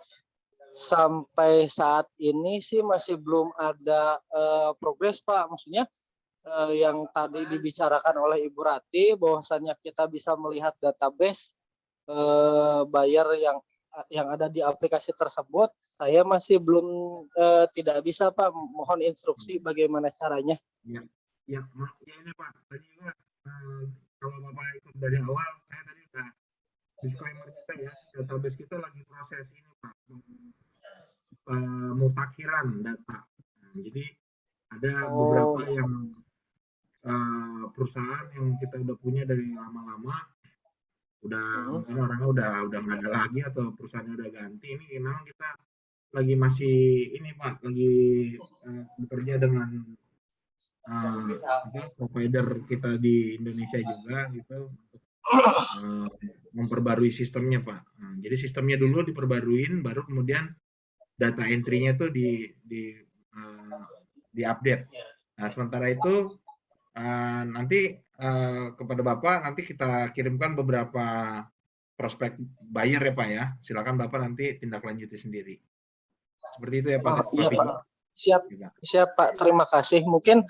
sampai saat ini sih masih belum ada progres Pak. Maksudnya yang tadi dibicarakan oleh Ibu Rati, bahwasannya kita bisa melihat database buyer yang ada di aplikasi tersebut, saya masih belum tidak bisa Pak. Mohon instruksi bagaimana caranya. Ya ini Pak, tadi juga kalau Bapak ikut dari awal, saya tadi udah disclaimer kita ya, database kita lagi proses ini Pak, mutakhiran data. Nah, jadi ada beberapa yang perusahaan yang kita udah punya dari lama-lama, mungkin orangnya udah nggak ada lagi atau perusahaannya udah ganti. Ini memang kita lagi masih ini Pak, lagi bekerja dengan provider kita di Indonesia juga gitu untuk memperbarui sistemnya Pak. Nah, jadi sistemnya dulu diperbaruin, baru kemudian data entry-nya tuh di update. Nah, sementara itu nanti kepada Bapak nanti kita kirimkan beberapa prospek buyer ya Pak ya. Silakan Bapak nanti tindak lanjuti sendiri. Seperti itu ya Pak. Iya Pak. Siap Pak, terima kasih. Mungkin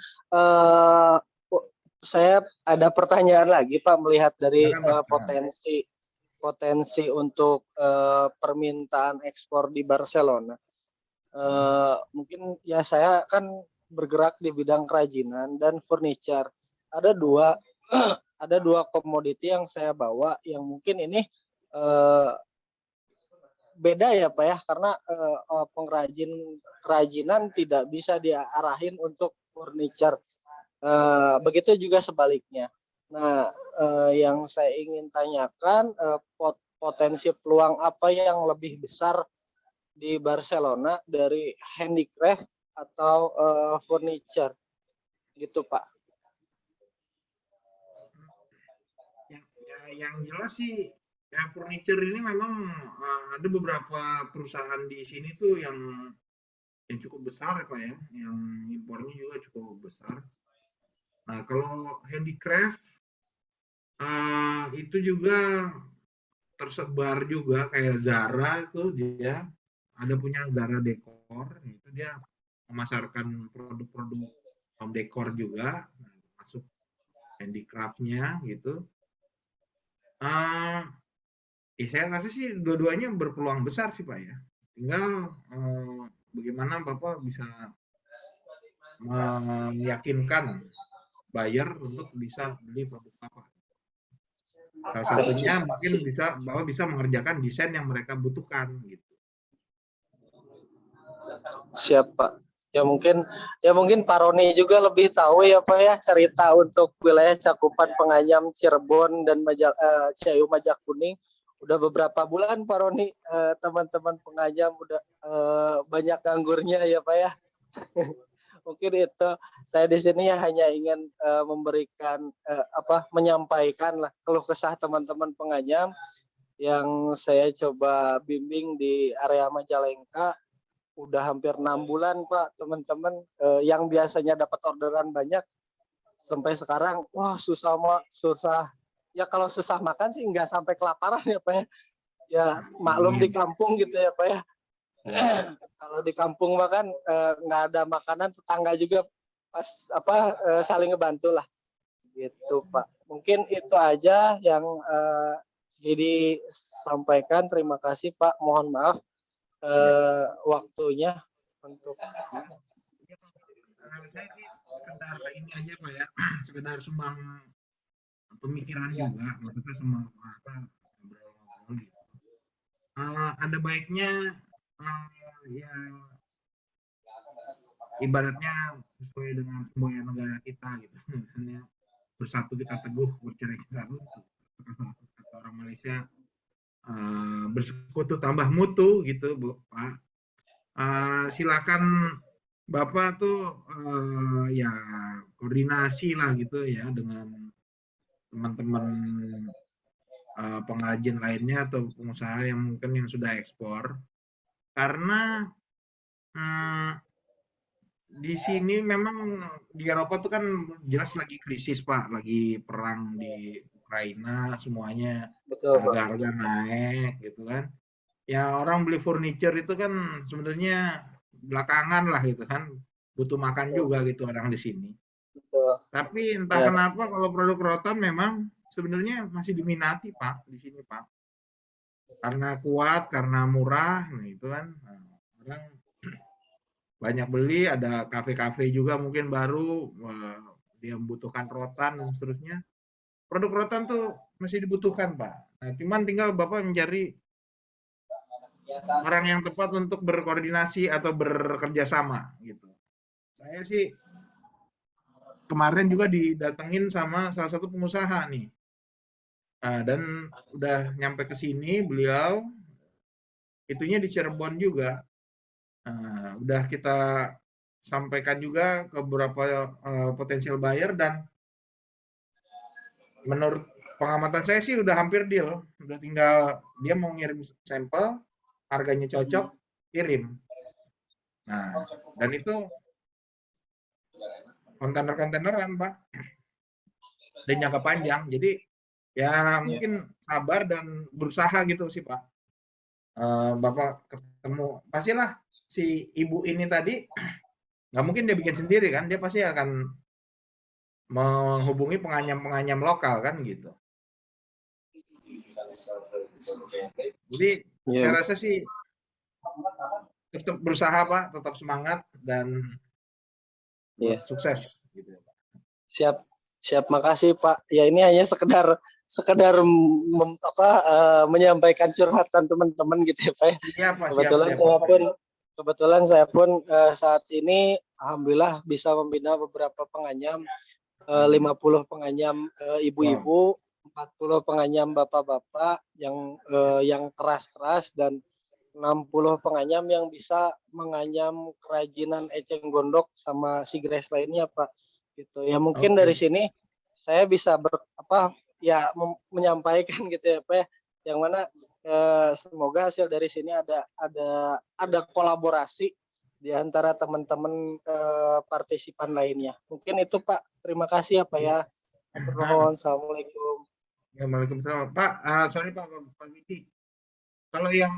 saya ada pertanyaan lagi Pak, melihat dari potensi untuk permintaan ekspor di Barcelona. Mungkin ya saya kan bergerak di bidang kerajinan dan furniture. Ada dua komoditi yang saya bawa yang mungkin ini beda ya Pak ya, karena kerajinan tidak bisa diarahin untuk furniture. Begitu juga sebaliknya. Nah, yang saya ingin tanyakan, potensi peluang apa yang lebih besar di Barcelona dari handicraft atau furniture, gitu Pak? Yang jelas sih, ya furniture ini memang ada beberapa perusahaan di sini tuh yang cukup besar ya Pak ya, yang impornya juga cukup besar. Nah, kalau handicraft itu juga tersebar juga, kayak Zara itu dia ada punya Zara Decor, itu dia memasarkan produk-produk home decor juga, masuk handicraft-nya gitu. Saya rasa sih dua-duanya berpeluang besar sih Pak ya. Tinggal bagaimana Bapak bisa meyakinkan buyer untuk bisa beli produk Bapak. Salah satunya mungkin Bapak bisa mengerjakan desain yang mereka butuhkan gitu. Siap Pak. Ya mungkin Pak Roni juga lebih tahu ya Pak ya, cerita untuk wilayah cakupan Penganyam, Cirebon dan Ciayu Majakuning. Udah beberapa bulan Pak Roni, teman-teman Penganyam udah banyak anggurnya ya Pak ya. Mungkin itu saya di sini ya hanya ingin memberikan menyampaikan lah keluh kesah teman-teman Penganyam yang saya coba bimbing di area Majalengka. Udah hampir 6 bulan Pak, teman-teman yang biasanya dapat orderan banyak sampai sekarang wah susah ya, kalau susah makan sih nggak sampai kelaparan ya Pak ya. Ya maklum di kampung gitu ya Pak ya. Kalau di kampung makan nggak ada makanan, tetangga juga pas saling ngebantu lah gitu Pak. Mungkin itu aja yang disampaikan. Terima kasih Pak, mohon maaf waktunya untuk saya sih sekedar ini aja Pak ya, sekedar sumbang pemikiran juga, maksudnya semua ngobrol-ngobrol gitu. Ada baiknya ya ibaratnya sesuai dengan semboyan negara kita gitu, misalnya bersatu kita teguh, bercerai kita runtuh. Kata orang Malaysia, bersekutu tambah mutu gitu Bu Pak. Silakan Bapak tuh ya koordinasi lah gitu ya dengan teman-teman pengrajin lainnya atau pengusaha yang mungkin yang sudah ekspor, karena di sini memang di Eropa tuh kan jelas lagi krisis Pak, lagi perang di Ukraina, semuanya harga-harga naik gitu kan. Ya orang beli furniture itu kan sebenarnya belakangan lah gitu kan, butuh makan juga gitu orang di sini. Tapi entah kenapa kalau produk rotan memang sebenarnya masih diminati Pak di sini Pak, karena kuat, karena murah, nah itu kan orang banyak beli. Ada kafe-kafe juga mungkin baru dia membutuhkan rotan dan seterusnya. Produk rotan tuh masih dibutuhkan Pak. Nah, cuman tinggal Bapak mencari orang yang tepat untuk berkoordinasi atau bekerja sama gitu. Saya sih kemarin juga didatengin sama salah satu pengusaha nih. Dan udah nyampe ke sini beliau, itunya di Cirebon juga. Udah kita sampaikan juga ke beberapa potensial buyer, dan menurut pengamatan saya sih udah hampir deal. Udah tinggal dia mau ngirim sampel, harganya cocok, kirim. Nah, dan itu kontainer-kontaineran Pak, dan jangka panjang. Jadi ya mungkin sabar dan berusaha gitu sih Pak. Bapak ketemu, pastilah si ibu ini tadi nggak mungkin dia bikin sendiri kan, dia pasti akan menghubungi penganyam-penganyam lokal kan gitu. Jadi saya rasa sih tetap berusaha Pak, tetap semangat dan sukses gitu. Siap, makasih Pak. Ya ini hanya sekedar menyampaikan curhatan teman-teman gitu ya Pak. Siap, Pak. Kebetulan saya pun saat ini alhamdulillah bisa membina beberapa penganyam, 50 penganyam ibu-ibu, 40 penganyam bapak-bapak yang keras-keras, dan 60 penganyam yang bisa menganyam kerajinan eceng gondok sama sigres lainnya Pak. Gitu ya, mungkin dari sini saya bisa menyampaikan gitu ya Pak ya, yang mana semoga hasil dari sini ada kolaborasi di antara teman-teman partisipan lainnya. Mungkin itu Pak, terima kasih ya Pak ya. Assalamualaikum. Waalaikumsalam Pak. Sorry Pak Widi, kalau yang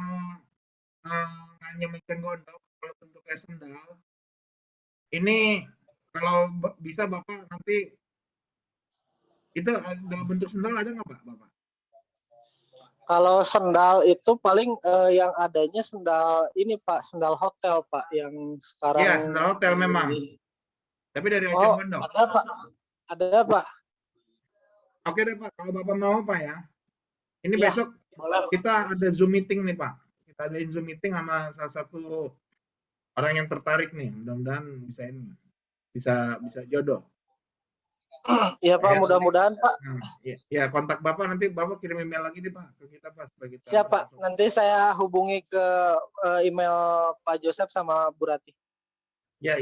nganyam eceng gondok kalau bentuknya sendal ini, kalau bisa Bapak nanti itu dalam bentuk sendal ada nggak Pak? Bapak? Kalau sendal itu paling yang adanya sendal ini Pak, sendal hotel Pak, yang sekarang. Iya, sendal hotel memang. Tapi dari eceng gondok. Ada Pak. Ada Pak. Oke deh Pak, kalau Bapak mau Pak ya. Ini Ya, besok boleh. kita ada Zoom meeting nih Pak. Kita ada Zoom meeting sama salah satu orang yang tertarik nih. Mudah-mudahan bisa ini, bisa jodoh. Iya Pak, Ya, mudah-mudahan Pak. ya kontak Bapak nanti Bapak kirim email lagi nih Pak ke kita Pak supaya kita. Siap Pak, nanti saya hubungi ke email Pak Joseph sama Bu Rati. Ya.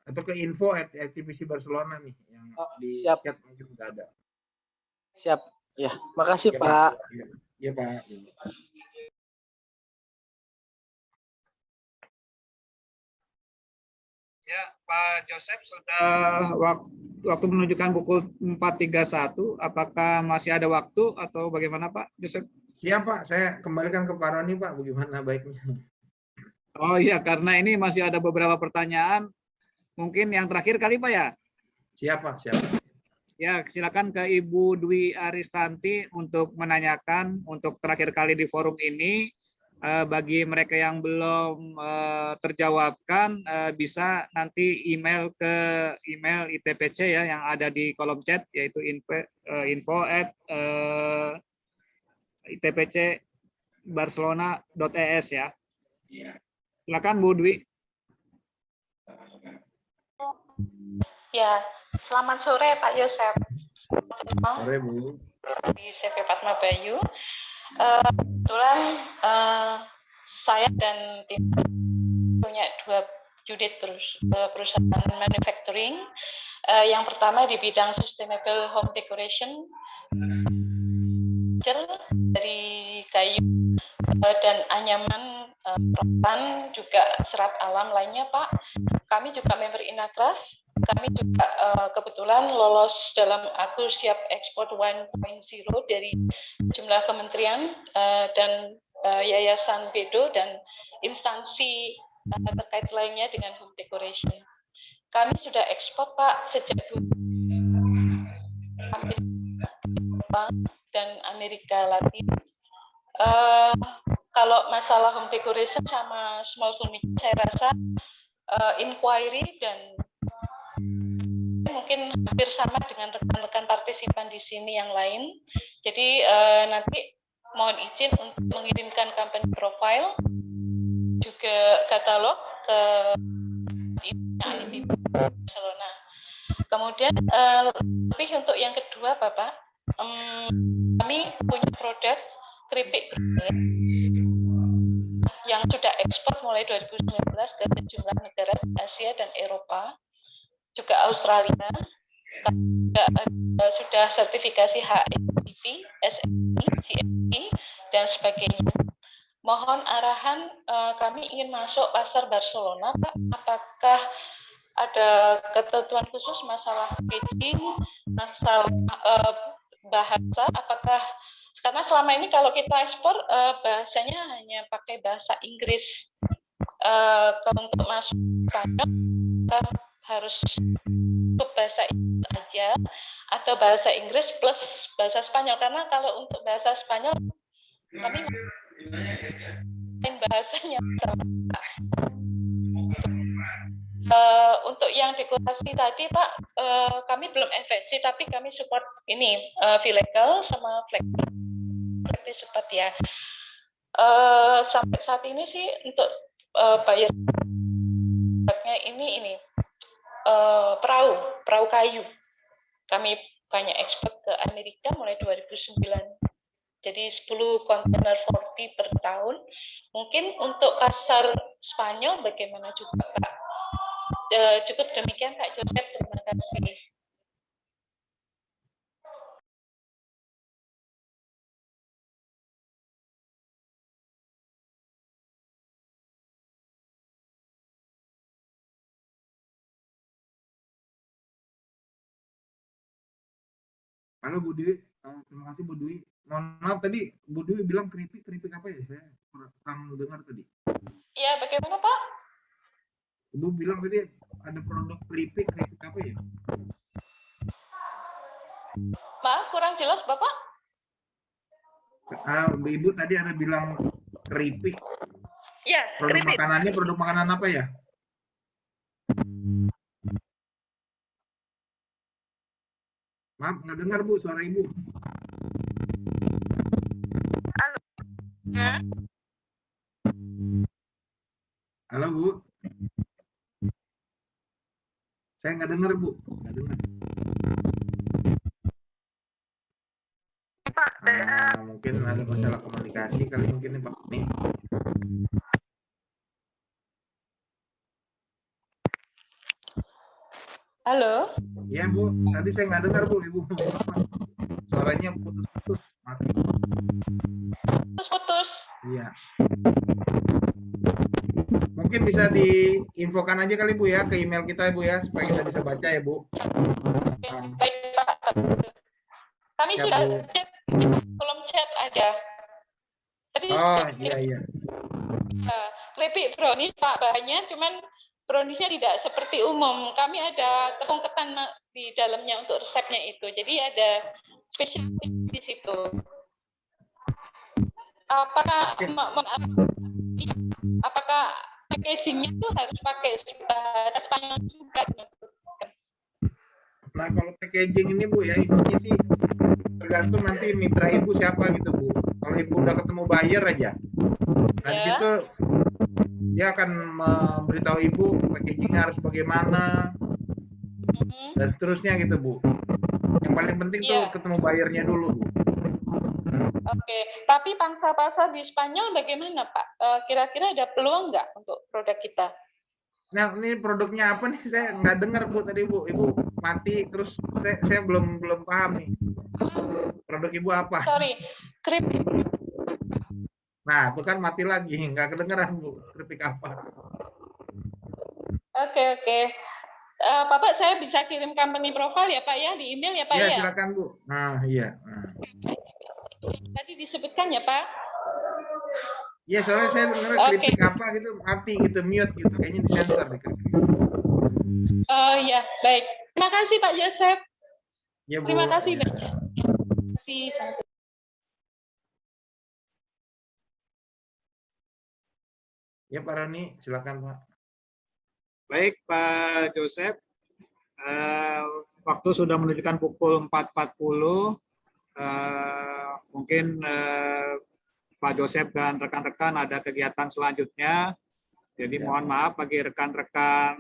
Atau ke info@TPC Barcelona nih yang di siap. chat mungkin udah ada. Siap. Ya, makasih Ya, Pak. Iya Pak. Ya, Pak Joseph sudah waktu menunjukkan pukul 4.31. Apakah masih ada waktu atau bagaimana Pak Joseph? Siap Pak, saya kembalikan ke Pak Roni Pak, bagaimana baiknya. Oh iya, karena ini masih ada beberapa pertanyaan. Mungkin yang terakhir kali Pak ya? Siap Pak, siap. Ya, silakan ke Ibu Dwi Aristanti untuk menanyakan untuk terakhir kali di forum ini. Bagi mereka yang belum terjawabkan, bisa nanti email ke email ITPC ya yang ada di kolom chat, yaitu info@itpcbarcelona.es ya. Silakan Bu Dwi. Ya, selamat sore Pak Yosef. Sore Bu. Di CV Fatma Bayu. Kebetulan saya dan tim punya 2 unit perusahaan manufacturing. Yang pertama di bidang sustainable home decoration dari kayu dan anyaman rotan, juga serat alam lainnya Pak. Kami juga member Inatraf. Kami juga kebetulan lolos dalam Aku Siap Ekspor 1.0 dari jumlah kementerian dan Yayasan Bedo dan instansi terkait lainnya dengan home decoration. Kami sudah ekspor Pak sejak Jepang dan Amerika Latin. Kalau masalah home decoration sama small furniture, saya rasa inquiry dan mungkin hampir sama dengan rekan-rekan partisipan di sini yang lain. Jadi nanti mohon izin untuk mengirimkan company profile, juga katalog ke Barcelona. Kemudian lebih untuk yang kedua Bapak, kami punya produk keripik yang sudah ekspor mulai 2019 ke sejumlah negara Asia dan Eropa, juga Australia. Sudah sertifikasi HACCP, SNI, CSI, dan sebagainya. Mohon arahan, kami ingin masuk pasar Barcelona, Pak. Apakah ada ketentuan khusus masalah packaging, masalah bahasa? Apakah karena selama ini kalau kita ekspor bahasanya hanya pakai bahasa Inggris. Untuk masuk Spanyol kita harus untuk bahasa Inggris aja atau bahasa Inggris plus bahasa Spanyol, karena kalau untuk bahasa Spanyol kami main bahasanya sama. Untuk yang dekorasi tadi Pak, kami belum FSC tapi kami support ini V-legal sama flexi support ya. Sampai saat ini sih untuk bayarnya ini perahu kayu. Kami banyak ekspor ke Amerika mulai 2009. Jadi 10 kontainer 40 per tahun. Mungkin untuk pasar Spanyol bagaimana juga Pak? Cukup demikian Pak Joseph, terima kasih. Halo Bu Dwi, terima kasih Bu Dwi. Mohon maaf tadi Bu Dwi bilang keripik apa ya? Saya kurang dengar tadi. Iya, bagaimana Pak? Ibu bilang tadi ada produk keripik apa ya? Maaf, kurang jelas Bapak. Ibu tadi ada bilang keripik. Iya, produk makanannya produk makanan apa ya? Maaf, nggak dengar Bu suara Ibu. Ya. Halo Bu. Saya nggak dengar Bu. Nggak dengar. Mungkin ada masalah komunikasi kali mungkin nih Pak nih. Halo. Iya Bu, tadi saya nggak dengar Bu, Ibu. Suaranya putus-putus, mati. Putus-putus. Iya. Mungkin bisa diinfokan aja kali Bu ya ke email kita Bu ya supaya kita bisa baca ya Bu. Baik Pak. Kami Ya, sudah Bu. chat, kolom chat ada. Tadi Oh iya. keripik brownies Pak bahannya, cuman browniesnya tidak seperti umum. Kami ada tepung ketan di dalamnya untuk resepnya itu. Jadi ada spesial di situ. Apakah packagingnya itu harus pakai bahasa Spanyol juga? Nah kalau packaging ini Bu ya, intinya sih tergantung nanti mitra Ibu siapa gitu Bu. Kalau Ibu udah ketemu buyer aja, nah di situ dia akan memberitahu Ibu packagingnya harus bagaimana dan seterusnya gitu Bu. Yang paling penting tuh ketemu buyernya dulu Bu. Oke, tapi pangsa pasar di Spanyol bagaimana Pak? Kira-kira ada peluang nggak untuk produk kita? Nah ini produknya apa nih? Saya nggak dengar Bu tadi Bu. Ibu mati terus saya belum paham nih. Produk Ibu apa? Sorry, keripik. Nah itu kan mati lagi, nggak kedengeran Bu. Keripik apa? Oke. Bapak saya bisa kirim company profile ya Pak ya, di email ya Pak ya? Iya silakan Bu. Nah iya. Tadi disebutkan ya Pak? Iya soalnya saya dengar kritik apa gitu mati gitu mute gitu kayaknya disensor deh kritik. Oh iya baik. Terima kasih Pak Joseph. Ya, Bu. Terima kasih. Ya. Terima kasih. Ya Pak Roni silakan Pak. Baik Pak Joseph. Waktu sudah menunjukkan pukul 4.40. Mungkin Pak Joseph dan rekan-rekan ada kegiatan selanjutnya. Jadi mohon maaf bagi rekan-rekan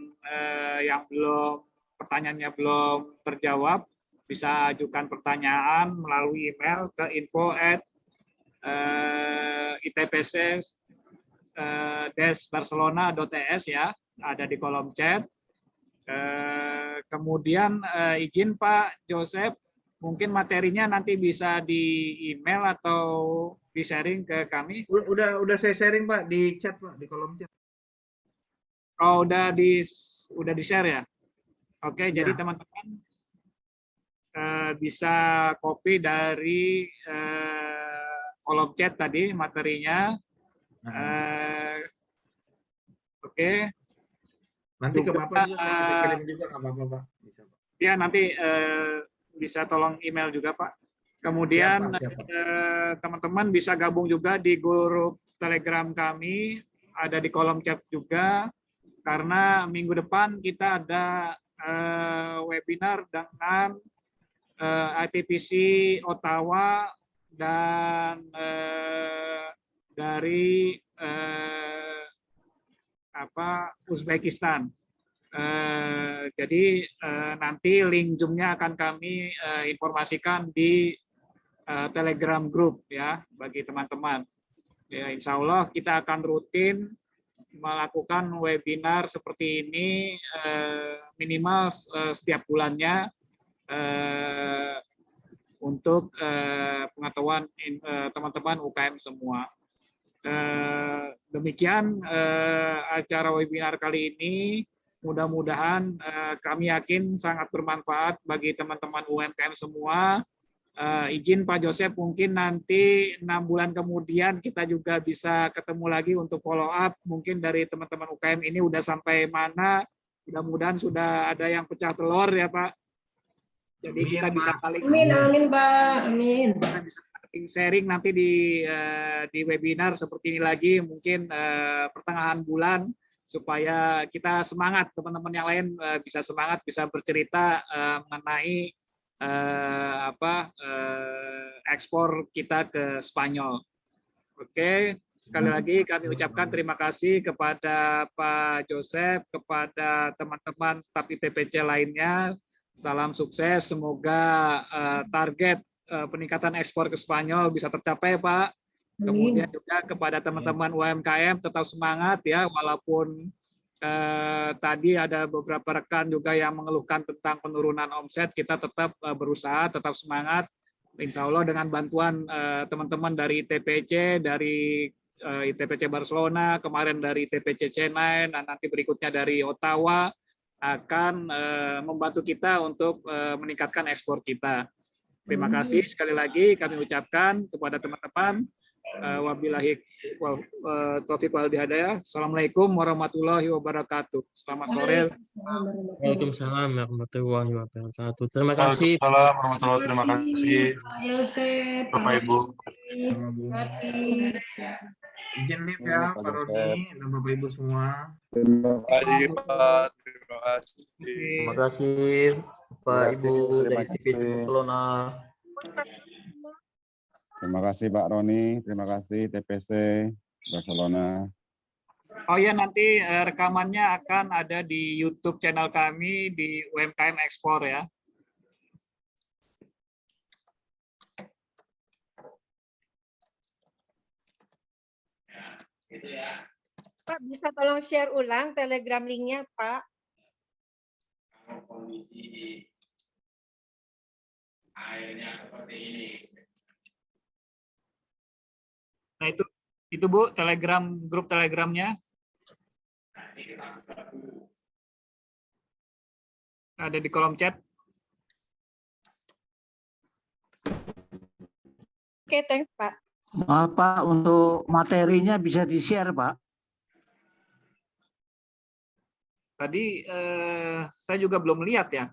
yang pertanyaannya belum terjawab, bisa ajukan pertanyaan melalui email ke info@itpc-barcelona.es ya, ada di kolom chat. Kemudian izin Pak Joseph, mungkin materinya nanti bisa di email atau di sharing ke kami. Udah saya sharing Pak di chat Pak, di kolom chat. Oh, udah di share ya. Oke, jadi teman-teman bisa copy dari kolom chat tadi materinya. Oke. Nanti ke Bapak juga saya kirim juga nggak apa-apa Pak. Bisa, Pak. Ya nanti bisa tolong email juga Pak. Kemudian teman-teman bisa gabung juga di grup Telegram kami, ada di kolom chat juga. Karena minggu depan kita ada webinar dengan ITPC Ottawa dan dari Uzbekistan. Jadi nanti link Zoom-nya akan kami informasikan di Telegram Group ya bagi teman-teman. Ya, insya Allah kita akan rutin melakukan webinar seperti ini minimal setiap bulannya untuk pengetahuan teman-teman UKM semua. Demikian acara webinar kali ini. Mudah-mudahan kami yakin sangat bermanfaat bagi teman-teman UMKM semua. Izin Pak Joseph, mungkin nanti 6 bulan kemudian kita juga bisa ketemu lagi untuk follow up. Mungkin dari teman-teman UKM ini udah sampai mana. Mudah-mudahan sudah ada yang pecah telur ya Pak. Jadi kita bisa saling amin Pak, amin. Kita bisa saling sharing nanti di webinar seperti ini lagi, mungkin pertengahan bulan, supaya kita semangat, teman-teman yang lain bisa semangat, bisa bercerita mengenai ekspor kita ke Spanyol. Oke, sekali lagi kami ucapkan terima kasih kepada Pak Joseph, kepada teman-teman staf ITPC lainnya. Salam sukses, semoga target peningkatan ekspor ke Spanyol bisa tercapai, Pak. Kemudian juga kepada teman-teman UMKM tetap semangat ya, walaupun tadi ada beberapa rekan juga yang mengeluhkan tentang penurunan omset, kita tetap berusaha, tetap semangat. Insya Allah dengan bantuan teman-teman dari ITPC, dari ITPC Barcelona, kemarin dari ITPC Chennai, dan nanti berikutnya dari Ottawa, akan membantu kita untuk meningkatkan ekspor kita. Terima kasih sekali lagi kami ucapkan kepada teman-teman. Wabillahi taufiq wal hidayah. Assalamualaikum warahmatullahi wabarakatuh. Selamat sore. Waalaikumsalam warahmatullahi wabarakatuh. Terima kasih. Waalaikumsalam warahmatullahi wabarakatuh. Terima kasih. Pak Yosef, Bapak Ibu. Izin live ya Pak Roni dan Bapak Ibu semua. Terima kasih Pak. Terima kasih. Terima kasih Pak Ibu dari TPC Barcelona. Terima kasih Pak Roni, terima kasih TPC Barcelona. Oh ya, nanti rekamannya akan ada di YouTube channel kami di UMKM Ekspor ya. Pak, bisa tolong share ulang Telegram linknya, Pak? Kondisi airnya seperti ini. Nah itu Bu, Telegram, grup Telegramnya. Ada di kolom chat. Oke, thanks Pak. Maaf Pak, untuk materinya bisa di-share Pak. Tadi saya juga belum lihat ya.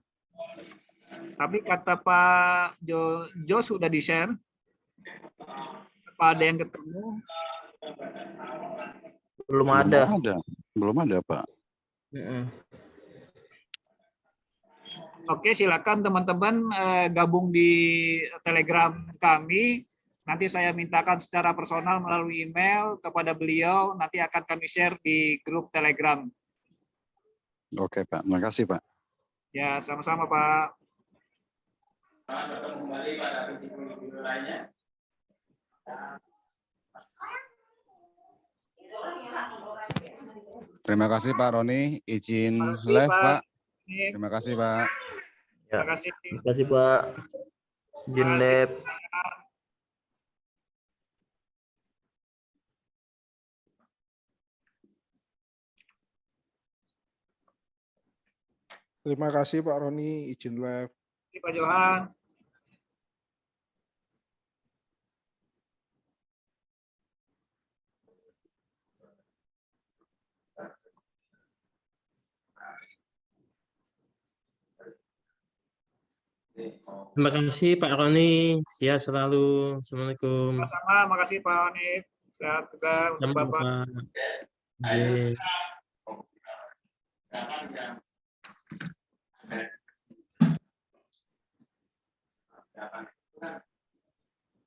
Tapi kata Pak Jo sudah di-share. Apa ada yang ketemu? Belum ada. Belum ada Pak. Oke, silakan teman-teman gabung di Telegram kami. Nanti saya mintakan secara personal melalui email kepada beliau. Nanti akan kami share di grup Telegram. Oke Pak, terima kasih Pak. Ya, sama-sama Pak. Kembali pada video lainnya. Terima kasih Pak Roni, izin live Pak. Terima kasih Pak. Ya, terima kasih Pak. Izin live. Terima kasih Pak Roni, izin live. Terima kasih Pak Johan. Terima kasih Pak Roni. Sehat selalu. Assalamualaikum. Sama-sama, makasih Pak Roni. Sehat juga untuk Bapak. Bapak.